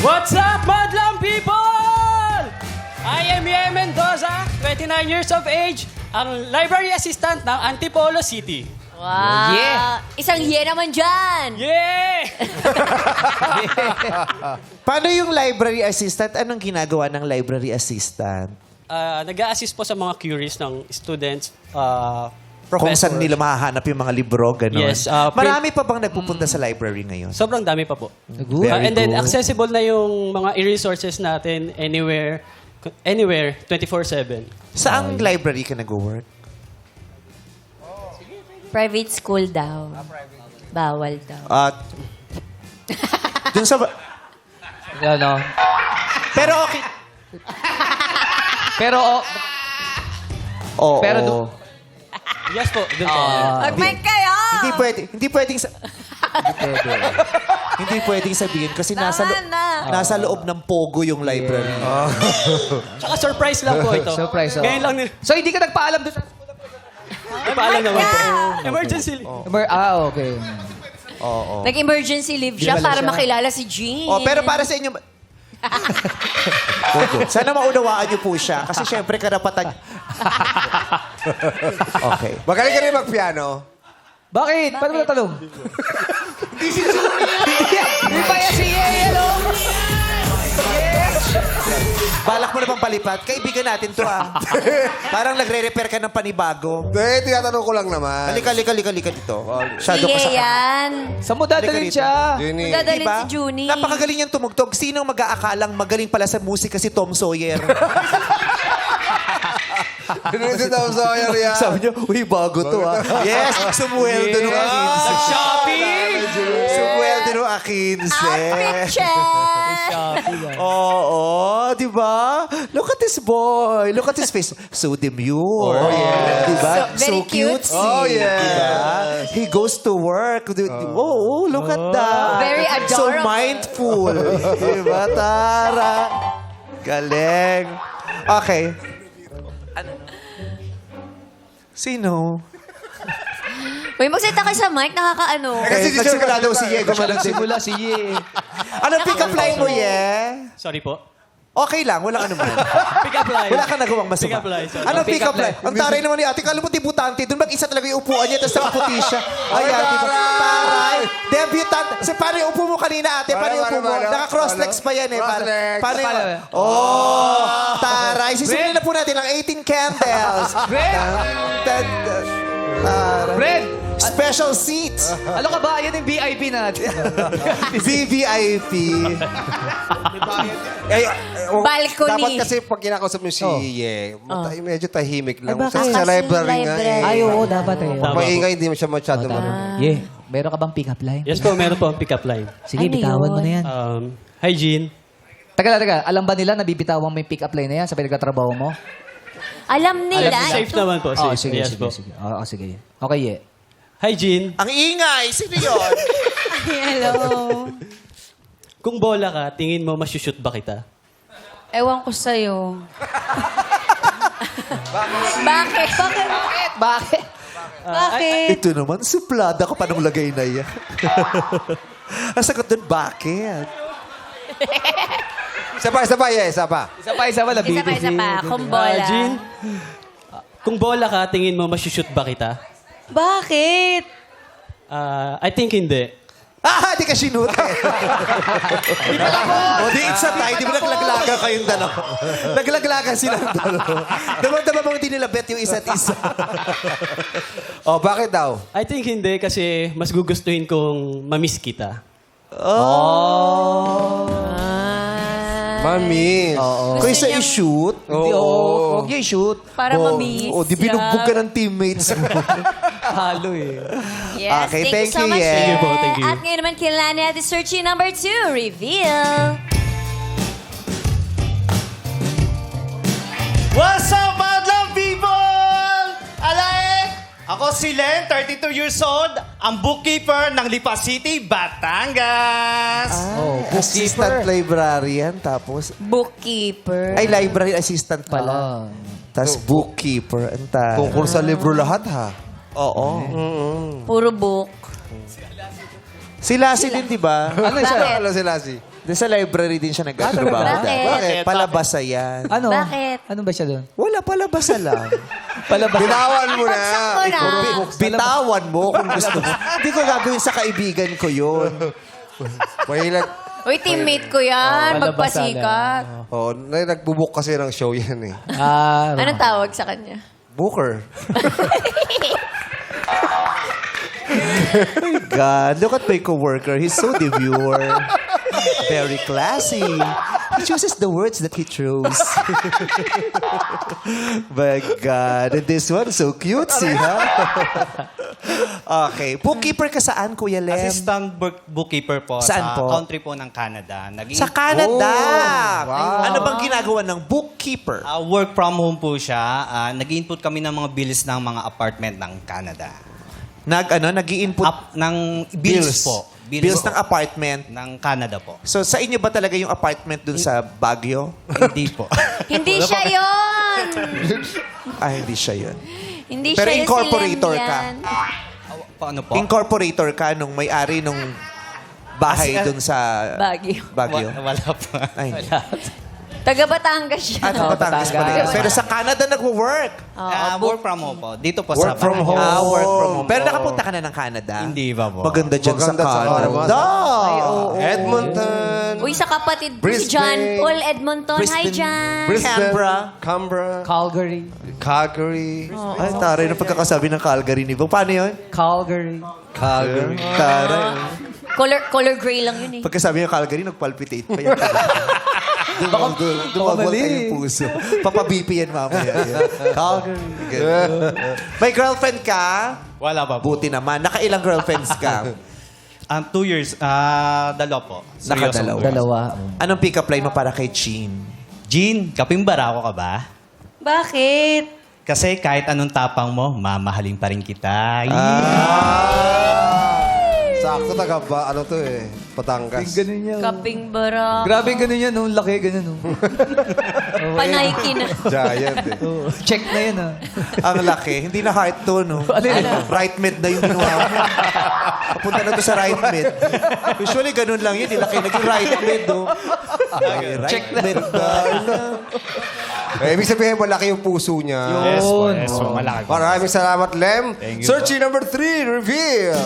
What's up, Madlang people? I am Ye Mendoza, 29 years of age, ang library assistant ng Antipolo City. Wow. Yeah. Isang yeah naman dyan. Yeah! Paano yung library assistant? Anong ginagawa ng library assistant? Nag-a-assist po sa mga queries ng students, Kung professors. saan nila mahahanap yung mga libro, gano'n. Yes, Marami pa bang nagpupunta sa library ngayon? Sobrang dami pa po. Good. Very And then good. accessible na yung mga e-resources natin anywhere 24/7. Saang library ka nag-work? Private school daw. Bawal daw. At dun sa... Ano? Pero okay. Pero, Oo. Pero Yes po, dun po. Mag-mic kayo! Hindi pwedeng sa... Hindi pwedeng sabihin kasi nasa nasa loob ng Pogo yung library. Tsaka surprise lang po ito. surprise. Oh. Ngayon lang So, hindi ka nagpaalam doon sa... paalam naman po. Emergency. Okay. Nag-emergency leave siya Di ba para siya? makilala si Jean. Oh, pero para sa inyo... Good. Sana maunawaan niyo po siya kasi syempre karapatan... Okay. Magaling ka rin magpiano. Bakit? Paano mo natanong? Hindi pa yan si Ye, ano? Balak mo na pang palipat. Kaibigan natin to Parang nagre-repair ka ng panibago. Hindi, tinatanong ko lang naman. Halika dito. Si Shadow ka sa yan. Saan mo dadalhin siya? Jenny. Dadalhin Diba? si Junie. Napakagaling niyang tumugtog. Sinong mag-aakalang magaling pala sa musika si Tom Sawyer? Si Tom Sawyer yan. Sabi niyo, uy, bago to Yes, sumweldo nung akinse. Shopping! Sumweldo nung akinse. Outfit check! Oo, di ba? Look at this boy. Look at his face. So demure. Oh, yeah. Di ba? So, very cute. Oh, yeah. Diba? He goes to work. Oh, look at that. Very So adorable. mindful. Di ba, Tara? Galing. Okay. Sino? Uy, magsalita kayo sa mic, nakakaano. Kasi nagsimula daw si Ye. Simula si Ye. Anong pick-up line mo, Ye? Sorry po. Okay lang, walang ano man. Pick up line. Wala kang nagawang masama. Pick up line, sorry. Anong Pick pick up up line? Ang taray naman ni ate. Kala mo debutante. Doon mag-isa talaga yung upuan niya, tapos nakaputi siya. Ayan, di ba? Taray! Debutante. Kasi paano yung upo mo kanina, ate? Paano yung upo mo? Paano? Naka-cross-legs pa yan eh. Cross-legs. Paano yung... Paano? Oh! Taray! Sisimulan na po natin ang 18 candles. Fred! Taray. Fred! Special seats. Ano ka ba? Yan yung VIP natin. VVIP. Balcony. Dapat kasi pag kinakausap mo si Ye, medyo tahimik lang. Ay, bakit? Sa Kasi library nga library. eh. Ay, oo, dapat eh. Pag maingay, hindi mo siya masyado Ye, meron ka bang pick-up line? Yes po, meron po ang pick up line. Sige, Ano bitawan mo yun? na yan. Hi, Jean. Taga. Alam ba nila na bibitawan mo yung pick-up line na yan sa pinagkatrabaho mo? Alam nila. Safe naman po. Safe. Sige, Yes sige, po. sige. Sige. Okay, Ye. Hi, Jean. Ang ingay. Sino yun? Hello. Kung bola ka, tingin mo masushoot ba kita? Ewan ko sa'yo. Bakit? Bakit? Bakit? Ito naman, suplada ka pa nung lagay na yan. Ang sagot doon, bakit? Isa pa, Ye. Isa pa. Isa pa, Isa pa. Kung bola. Jean, kung bola ka, tingin mo masushoot ba kita? Bakit? I think hindi. Di ka sinute. O, di it's a tie. Di ba naglaglaga kayong dalawa? Naglaglaga silang dalawa. Damang-dama mong hindi nila bet yung isa't isa. Oh, bakit daw? I think hindi kasi mas gugustuhin kong mamiss kita. Mami. Kung isa i-shoot, Huwag niyo i-shoot. Para mamiss di binugbog ka ng teammates mo. Halo eh. Yes, Okay, thank you thank so you, much, Ye. Thank you po, Ye. thank you. At ngayon naman, kailangan natin searching number 2, reveal. What's up, Madlang people? Alay! Ako si Len, 32 years old. ang bookkeeper ng Lipa City, Batangas. Assistant librarian, tapos... Bookkeeper. Ay, library assistant pala. Tapos bookkeeper. Anta. Tungkol sa libro lahat, ha? Oo. Puro book. Si Lassie din, di ba? Ano siya? Ano si Lassie? Doon sa library din siya nagkatrabaho. Bakit? Bakit? Palabasa yan. Ano? Bakit? Ano ba siya doon? Wala, palabasa lang. Bitawan mo na. Bagsak mo na. Bitawan mo kung gusto mo. Hindi ko gagawin sa kaibigan ko yun. Mahilag. Uy, teammate ko yan. Palabasa Magpasikat. Oh, nagbubuk kasi ng show yan eh. Anong tawag sa kanya? Booker. God, look at my coworker. He's so demure. Very classy. He chooses the words that he chose. My God. And this one, so cutesy, ha? Okay. Bookkeeper ka saan, Kuya Lem? Assistant bookkeeper po Saan sa po? country po ng Canada. Sa Canada. wow. Ano bang ginagawa ng bookkeeper? Work from home po siya. Nag-input kami ng mga bills ng mga apartment ng Canada. Nag-i-input Ng bills po. Bills ng apartment. ng Canada po. So, sa inyo ba talaga yung apartment dun sa Baguio? Hindi po. Hindi siya yon. Hindi siya yun. Hindi Pero siya yung incorporator si Lem ka. yan. Paano po? Incorporator ka nung may-ari nung bahay dun sa Baguio. Baguio. Wala po. Ay, Taga Batangas siya. Batangas pala yun. Pero sa Canada nag-work. Work from home po. Dito po Work sa from home. Work from home. Pero nakapunta ka na ng Canada? Hindi ba po? Maganda dyan Maganda sa sa Canada. Edmonton. Uy, sa kapatid ko si Brisbane. John Paul Edmonton. Hi, Brisbane. John. Canberra. Canberra. Calgary. Calgary. Ay, taray ng pagkakasabi ng Calgary ni Bong. Paano yun? Calgary. Calgary. Taray. Color gray lang yun eh. Pagkasabi ng Calgary, nagpalpitate pa yan. Dumagwal tayo yung puso. Papa-BP yan mamaya. Calgary. Ganun. May girlfriend ka? Wala ba po? Buti naman. Nakailang girlfriends ka? 2 years. Dalawa po. Nakadalawa. Dalawa. Anong pick-up line mo para kay Jean? Jean, kapimbara ko ka ba? Bakit? Kasi kahit anong tapang mo, mamahalin pa rin kita. Sakto taga ba? Ano to eh? Batangas. Ganun niya. Kaping bara. Grabe ganun yan, no? Laki, ganun, no? Panayki na. Giant eh. Check na yan, ah. Ang laki. Hindi na heart to, no? Ano yun? Right mid na yung ginawa mo. Papunta na to sa right mid. Usually, ganun lang yun. Laki naging right mid, no? Check mid na. Ibig sabihin, malaki yung puso niya. Yes po, yes po. Malaki po. Maraming salamat, Lem. Thank you Searchy number 3, reveal.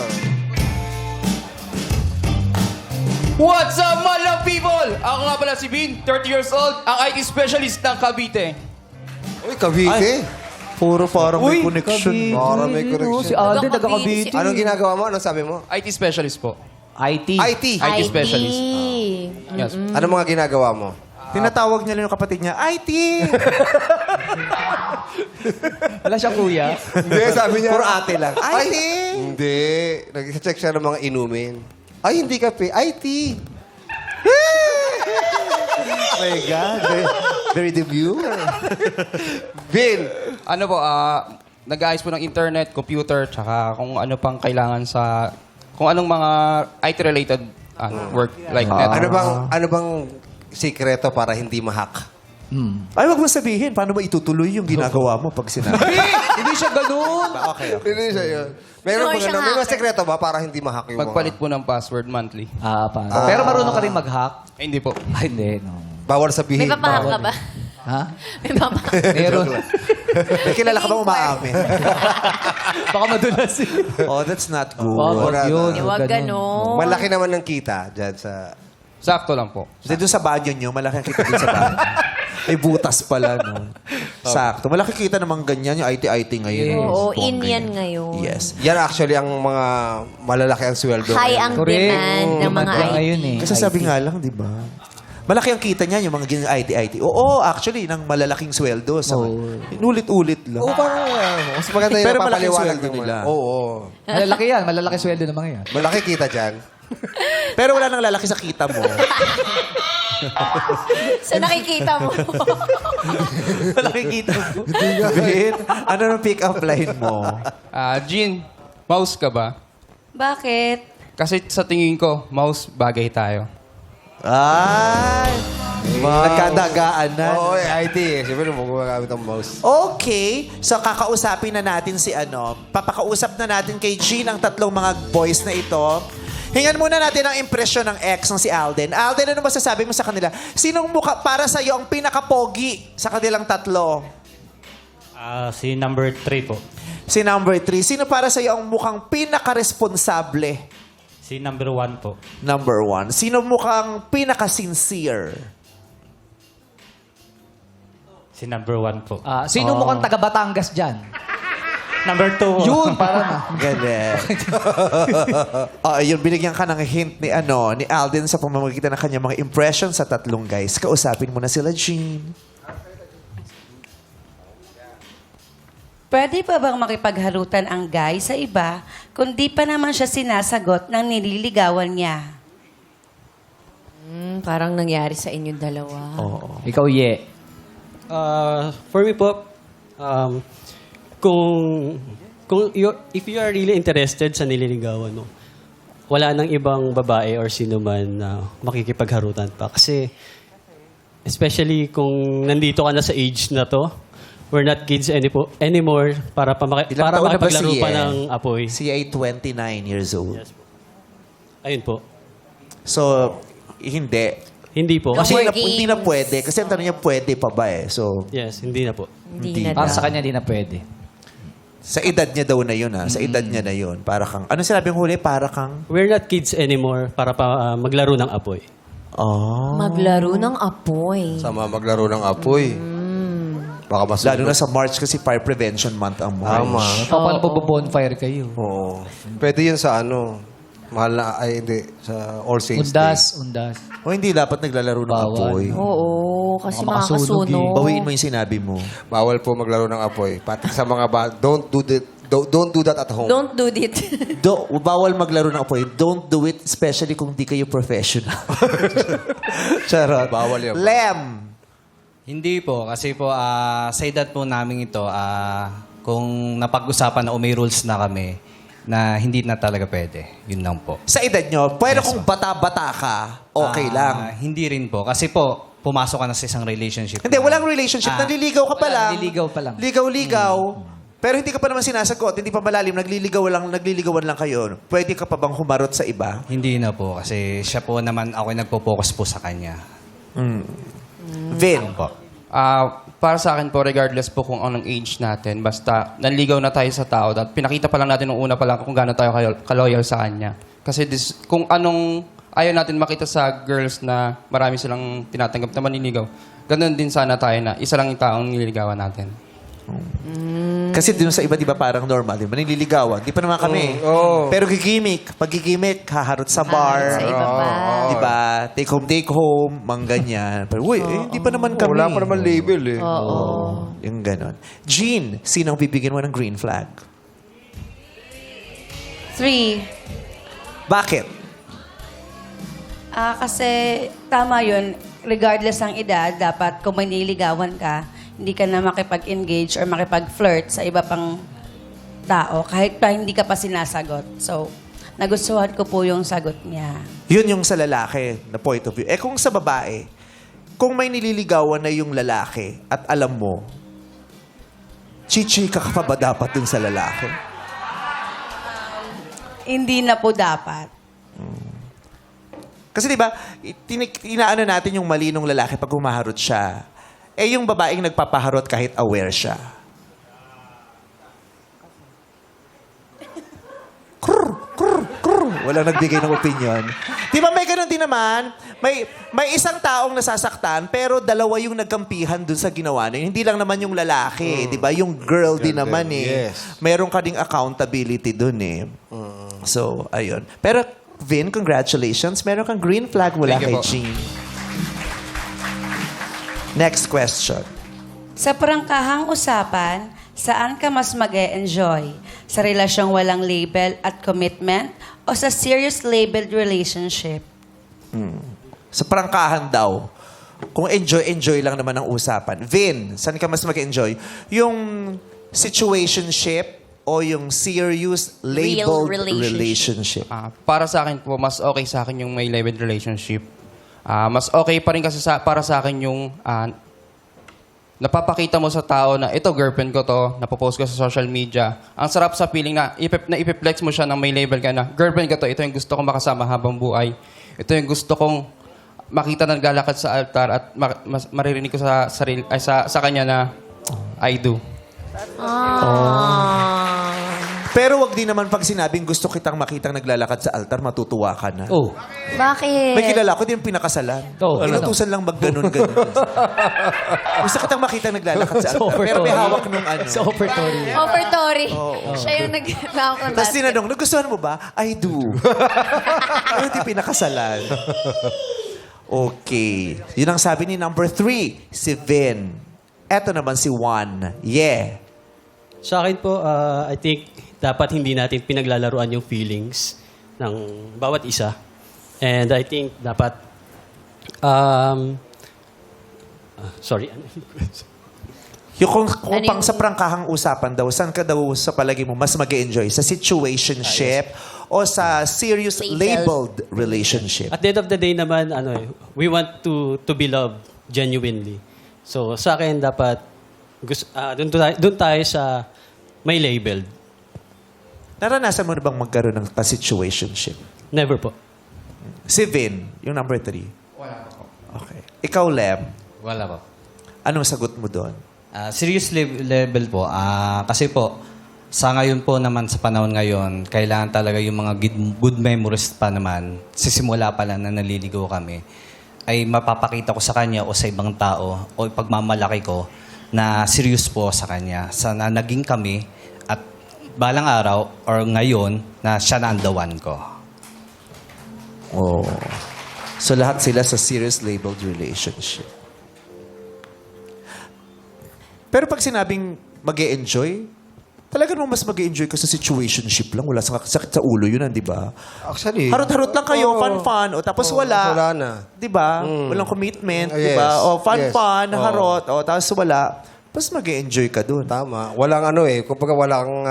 What's up, Malang people? Ako nga pala si Bin, 30 years old, ang IT specialist ng Cavite. Uy, Cavite. Puro parang may connection. Parang may connection. Si Alden, Taga taga Cavite. Cavite. Anong ginagawa mo? Anong sabi mo? IT specialist po. IT. IT. IT specialist. Yes. Anong mga ginagawa mo? Tinatawag niya lang yung kapatid niya, IT! Wala siya kuya. Hindi, sabi niya. Puro ate lang. IT! Hindi. Nag-check siya ng mga inumin. Ay, hindi kape. IT. My God. Very demure. Bin. Ano po, nag-aayos po ng internet, computer, tsaka kung ano pang kailangan sa... Kung anong mga IT-related work like network. Ano bang sikreto para hindi ma-hack? Ay, wag mo sabihin. Paano mo itutuloy yung ginagawa mo pag sinabi? Hindi siya ganun. Okay. Hindi siya yun. Meron No, ba siya may mga hacker. sekreto ba para hindi ma-hack yung Magpalit po ng password monthly. Paano? Pero marunong ka rin mag-hack? Hindi po. Ay, hindi, no. Bawal sabihin. May papahak ka ba? Ha? May papahak. Meron. May kilala ka bang umaamin? Baka madulas eh. Oh, that's not good. Wag yun. Huwag ganon. Malaki naman ng kita dyan sa... Sakto lang po. Kasi doon sa banyo nyo, malaki ang kita doon sa banyo. May butas pala, no? Sakto. Malaki kita naman ganyan, yung IT-IT ngayon. Oo, Bongga in yan yan. ngayon. Yes. Yan actually ang mga malalaki ang sweldo. High ang Correct. demand ng mga Demand IT. ngayon eh. Kasi sabi nga lang, di ba? Malaki ang kita niya, yung mga ganyan IT-IT. Oo, actually, ng malalaking sweldo. Sa Inulit-ulit lang. Oo, parang mas maganda yung Pero malaking papaliwanag sweldo naman. nila. Oo. Malalaki yan. Malalaki sweldo ng mga yan. Malaki kita dyan. Pero wala nang lalaki sa kita mo. So nakikita mo. Malaki kita mo. Bin, ano nang pick-up line mo? Jean, mouse ka ba? Bakit? Kasi sa tingin ko, mouse, bagay tayo. Ay! Nagkadagaan na. Oo, IT eh. Siyempre, magagamit ang mouse. Okay. So, kakausapin na natin si papakausap na natin kay Jean ang tatlong mga boys na ito. Hingan muna natin ang impresyon ng ex ng si Alden. Alden, ano masasabi mo sa kanila? Sinong mukha para sa'yo ang pinakapogi sa kanilang tatlo? Si number 3 po. Si number 3. Sino para sa'yo ang mukhang pinaka-responsable? Si number 1 po. Number 1. Sino mukhang pinaka-sincere? Si number 1 po. Sino mukhang taga Batangas dyan? Number 2. Yun, para na. Galing. Yun, binigyan ka ng hint ni Alden sa pamamagitan ng kanyang mga impressions sa tatlong guys. Kausapin mo na sila, Jean. Pwede pa bang makipagharutan ang guy sa iba kung di pa naman siya sinasagot ng nililigawan niya? Parang nangyari sa inyong dalawa. Ikaw, Ye. For me po, if you are really interested sa nililigawan mo, wala nang ibang babae or sino man na makikipagharutan pa. Kasi, especially kung nandito ka na sa age na to, we're not kids anymore para Ilang taon na ba makipaglaro si pa Ye? ng apoy. Si ay 29 years old. Ayun po. So, hindi. Hindi po. Kasi Working. hindi na pwede. Kasi ang tanong niya, pwede pa ba eh? So, Yes, hindi na po. Hindi na Para daw. sa kanya, di na pwede. sa edad niya daw na yun ha. Sa edad niya na yun. Para kang, ano sinabing huli? Para kang, We're not kids anymore para maglaro ng apoy. Maglaro ng apoy. Sama maglaro ng apoy. Baka masunog. lalo na sa March kasi Fire Prevention Month ang March. Tama. Paano po bonfire kayo? Oo. Pwede yun sa mahal na, hindi, sa All Saints Day. Undas. O hindi dapat naglalaro ng Bawal. apoy. Oo, kasi Baka makasunog makakasunog. Bawiin mo yung sinabi mo. Bawal po maglaro ng apoy. Pati sa mga don't do that at home. Don't do it. Bawal maglaro ng apoy. Don't do it, especially kung di kayo professional. Charot. Bawal yun. Lem! Hindi po, kasi po sa edad po namin ito, kung napag-usapan na may rules na kami, na hindi na talaga pwede. Yun lang po. Sa edad nyo, pero kung bata-bata ka, okay lang. Hindi rin po. Kasi po, pumasok ka na sa isang relationship. Hindi, walang relationship. Naliligaw ka pa Wala, lang. naliligaw pa lang. Ligaw-ligaw. Pero hindi ka pa naman sinasagot. Hindi pa malalim. Nagliligawan lang kayo. Pwede ka pa bang humarot sa iba? Hindi na po. Kasi siya po naman, ako yung nagpo-focus po sa kanya. Vin. Po. Para sa akin po, regardless po kung anong age natin, basta nanligaw na tayo sa tao, at pinakita pa lang natin nung una pa lang kung gaano tayo kaloyal sa kanya. Kasi kung anong ayaw natin makita sa girls na marami silang tinatanggap na maniligaw, ganun din sana tayo na isa lang yung taong nililigawan natin. Kasi dun sa iba, di ba, parang normal. Di ba, nililigawan. Di pa naman kami. Pero gigimik. Pag gigimik, haharot sa bar. Sa iba pa. Di ba? Take home, mangganyan. Pero, uy, hindi pa naman kami. Wala pa naman label eh. Oo. Yung ganon. Jean, sino ang bibigyan mo ng green flag? 3. Bakit? Kasi tama yun. Regardless ng edad, dapat kung may nililigawan ka, hindi ka na makipag-engage or makipag-flirt sa iba pang tao kahit pa hindi ka pa sinasagot. So, nagustuhan ko po yung sagot niya. Yun yung sa lalaki na point of view. Kung sa babae, kung may nililigawan na yung lalaki at alam mo, chichika ka pa ba dapat dun sa lalaki? Hindi na po dapat. Kasi di ba, inaano natin yung mali ng lalaki pag humaharot siya. Yung babaeng nagpapaharot kahit aware siya. Walang nagbigay ng opinion. Di ba may ganun din naman? May isang taong nasasaktan, pero dalawa yung nagkampihan dun sa ginawa niya. Hindi lang naman yung lalaki, di ba? Yung girl din naman eh. Yes. Meron ka ding accountability dun eh. So, ayun. Pero, Vin, congratulations. Meron kang green flag mula Thank you kay po. Jean. Next question. Sa prangkahang usapan, saan ka mas mag-e-enjoy? Sa relasyong walang label at commitment o sa serious labeled relationship? Sa prangkahan daw. Kung enjoy lang naman ang usapan. Vin, saan ka mas mag-enjoy? Yung situationship o yung serious labeled relationship? relationship? Para sa akin po, mas okay sa akin yung may labeled relationship. Mas okay pa rin kasi para sa akin yung napapakita mo sa tao na ito, girlfriend ko to, napopost ko sa social media. Ang sarap sa feeling na ipiplex mo siya ng may label ka na, girlfriend ko to, ito yung gusto kong makasama habang buhay. Ito yung gusto kong makita na naglalakad sa altar at maririnig ko sa kanya na I do. Pero wag din naman pag sinabing gusto kitang makitang naglalakad sa altar, matutuwa ka na. Oh. Bakit? May kilala ko din pinakasalan. Oh, Inutusan lang mag-ganon-ganon. Gusto kitang makitang naglalakad sa altar. Pero may hawak nung ano. Sa offertory. Offertory. Siya yung Tapos tinanong, nagustuhan mo ba? I do. Pero hindi pinakasalan. Okay. Yun ang sabi ni number 3, si Vin. Eto naman si Juan. Yeah. Sa akin po, I think dapat hindi natin pinaglalaruan yung feelings ng bawat isa. And I think dapat, sorry. Yung kung pang sa prangkahang usapan daw, saan ka daw sa palagi mo mas mag-enjoy? Sa situationship o sa serious labeled relationship? At the end of the day naman, we want to be loved genuinely. So sa akin dapat, doon tayo sa may labeled. Naranasan mo na bang magkaroon ng situationship? Never po. Si Vin, yung number 3. Wala po. Okay. Ikaw, Lem, Wala po. anong sagot mo doon? Serious level po. Kasi po, sa ngayon po naman, sa panahon ngayon, kailangan talaga yung mga good memories pa naman, sisimula pa lang na naliligaw kami, ay mapapakita ko sa kanya o sa ibang tao o pagmamalaki ko na serious po sa kanya. Sana naging kami at balang araw or ngayon na siya na ang the one ko. Oh. So lahat sila sa serious labeled relationship. Pero pag sinabing mag-e-enjoy, talaga naman mas mag-e-enjoy ka sa situationship lang. Wala sakit sa ulo yun, di ba? Actually, Harot-harot lang kayo, fun-fun. O tapos wala. Wala na. Di ba? Walang commitment, di Yes. ba? O fun-fun, Yes. harot. O tapos wala. Mas mag-e-enjoy ka dun. Tama. Walang kumbaga walang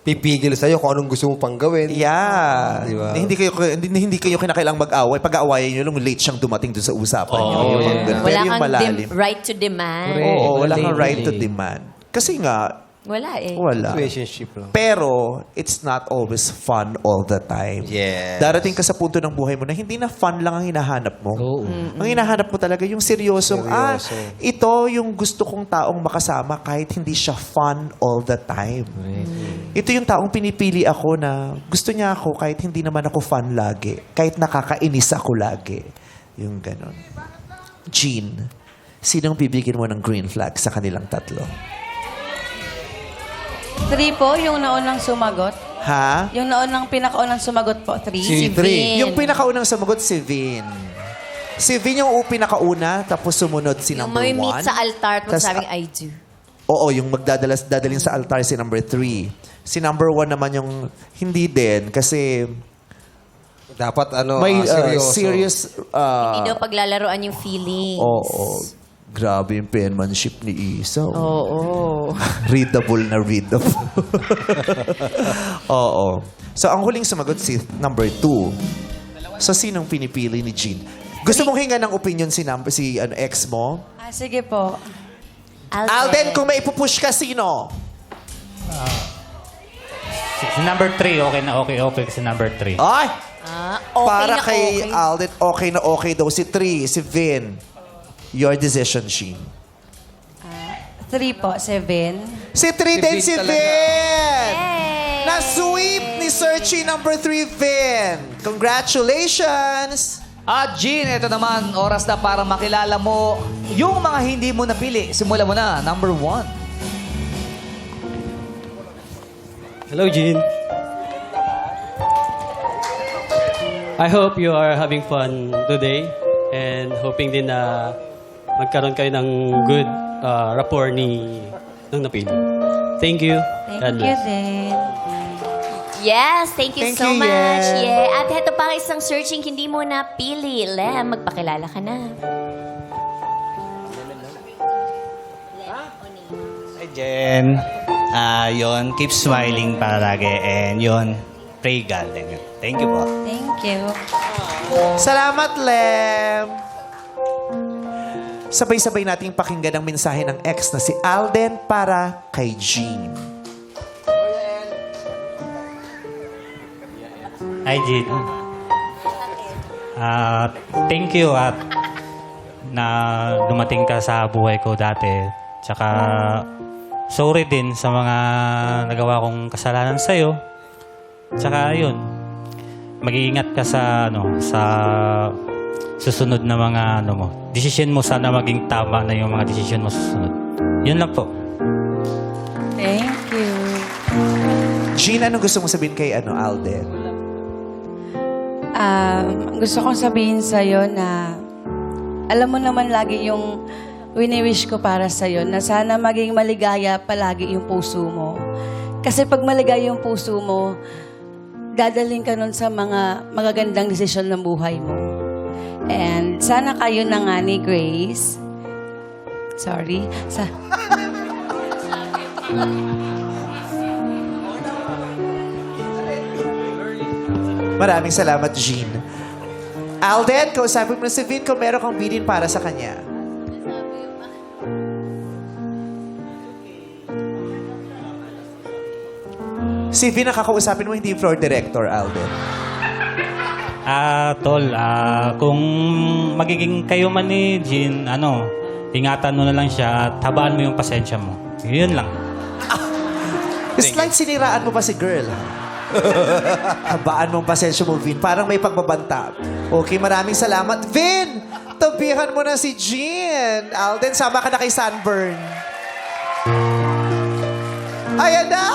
pipigil sa'yo kung anong gusto mo pang gawin. Yeah. Di ba? Hindi kayo kinakailang mag-away. Pag-aawayan nyo lang, late siyang dumating dun sa usapan nyo. Yung mga ganun. Wala Pero yung kang malalim. right to demand. Oo, wala kang Wala right to eh. demand. Kasi nga, Wala eh. wala. Situationship lang. Pero, it's not always fun all the time. Yes. Darating ka sa punto ng buhay mo na hindi na fun lang ang hinahanap mo. Oo. Ang hinahanap mo talaga yung seryosong, Seryoso. ito yung gusto kong taong makasama kahit hindi siya fun all the time. Ito yung taong pinipili ako na gusto niya ako kahit hindi naman ako fun lagi. Kahit nakakainis ako lagi. Yung ganon. Jean, sinong bibigyan mo ng green flag sa kanilang tatlo? 3 po, yung naunang sumagot. Ha? Yung naunang pinakaunang sumagot po, 3. Si Vin. Yung pinakaunang sumagot, si Vin. Si Vin yung pinakauna, tapos sumunod si Yung number 1. may meet sa altar at Tas, magsabing, I do. Oo, yung dadalhin sa altar si number 3. Si number 1 naman yung hindi din kasi Dapat may seryoso. serious... Hindi daw paglalaroan yung feelings. Oo. Grabe yung penmanship ni Isa. Oo. Readable na readable. Oo. So, ang huling sumagot si number 2. So, sinong pinipili ni Jean? Gusto mong hinga ng opinion si ex mo? Sige po. Alden, kung may ipupush ka, sino? Si number 3, okay si number 3. Ay! Okay Para na kay okay. Alden, okay na okay daw. Si 3, si Vin. Your decision, Jean. 3 po, 7. Si 3 din si Vin talaga. Vin! Yay! Na-sweep ni Searchy number 3, Vin. Congratulations! At Jean, ito naman, oras na para makilala mo yung mga hindi mo napili. Simulan mo na, number 1. Hello, Jean. I hope you are having fun today and hoping din na magkaroon kayo ng good rapport ng napili. Thank you. God Thank you bless. din. Yes, thank you Thank so you, much. Yen. Yeah. At ito pa isang searching hindi mo napili. Lem, magpakilala ka na. Hi, Jen. Yun, keep smiling palagi. And yun, pray God. Thank you po. Thank you. Salamat, Lem! Sabay-sabay nating pakinggan ang mensahe ng ex na si Alden para kay Jean. Hi, Jean. Thank you at na dumating ka sa buhay ko dati. Tsaka sorry din sa mga nagawa kong kasalanan sa'yo. Tsaka yun, mag-iingat ka sa susunod na mga desisyon mo. Sana maging tama na yung mga desisyon mo susunod. Yun lang po. Thank you. Jean, anong gusto mo sabihin kay Alden? Gusto kong sabihin sa'yo na alam mo naman lagi yung wini-wish ko para sa'yo na sana maging maligaya palagi yung puso mo. Kasi pag maligaya yung puso mo, dadaling ka nun sa mga magagandang desisyon ng buhay mo. And sana kayo na nga ni Grace. Sorry. Maraming salamat, Jean. Alden, kausapin mo na si Vin kung meron kang bilin para sa kanya. Si Vin ang kakausapin mo, hindi yung floor director, Alden. Tol, kung magiging kayo man ni Jean, ingatan mo na lang siya at habaan mo yung pasensya mo. Yun lang. Slight siniraan mo pa si girl. Habaan mo ang pasensya mo, Vin. Parang may pagbabanta. Okay, maraming salamat. Vin, tabihan mo na si Jean. Alden, sama ka na kay Sunburn. Ayan na!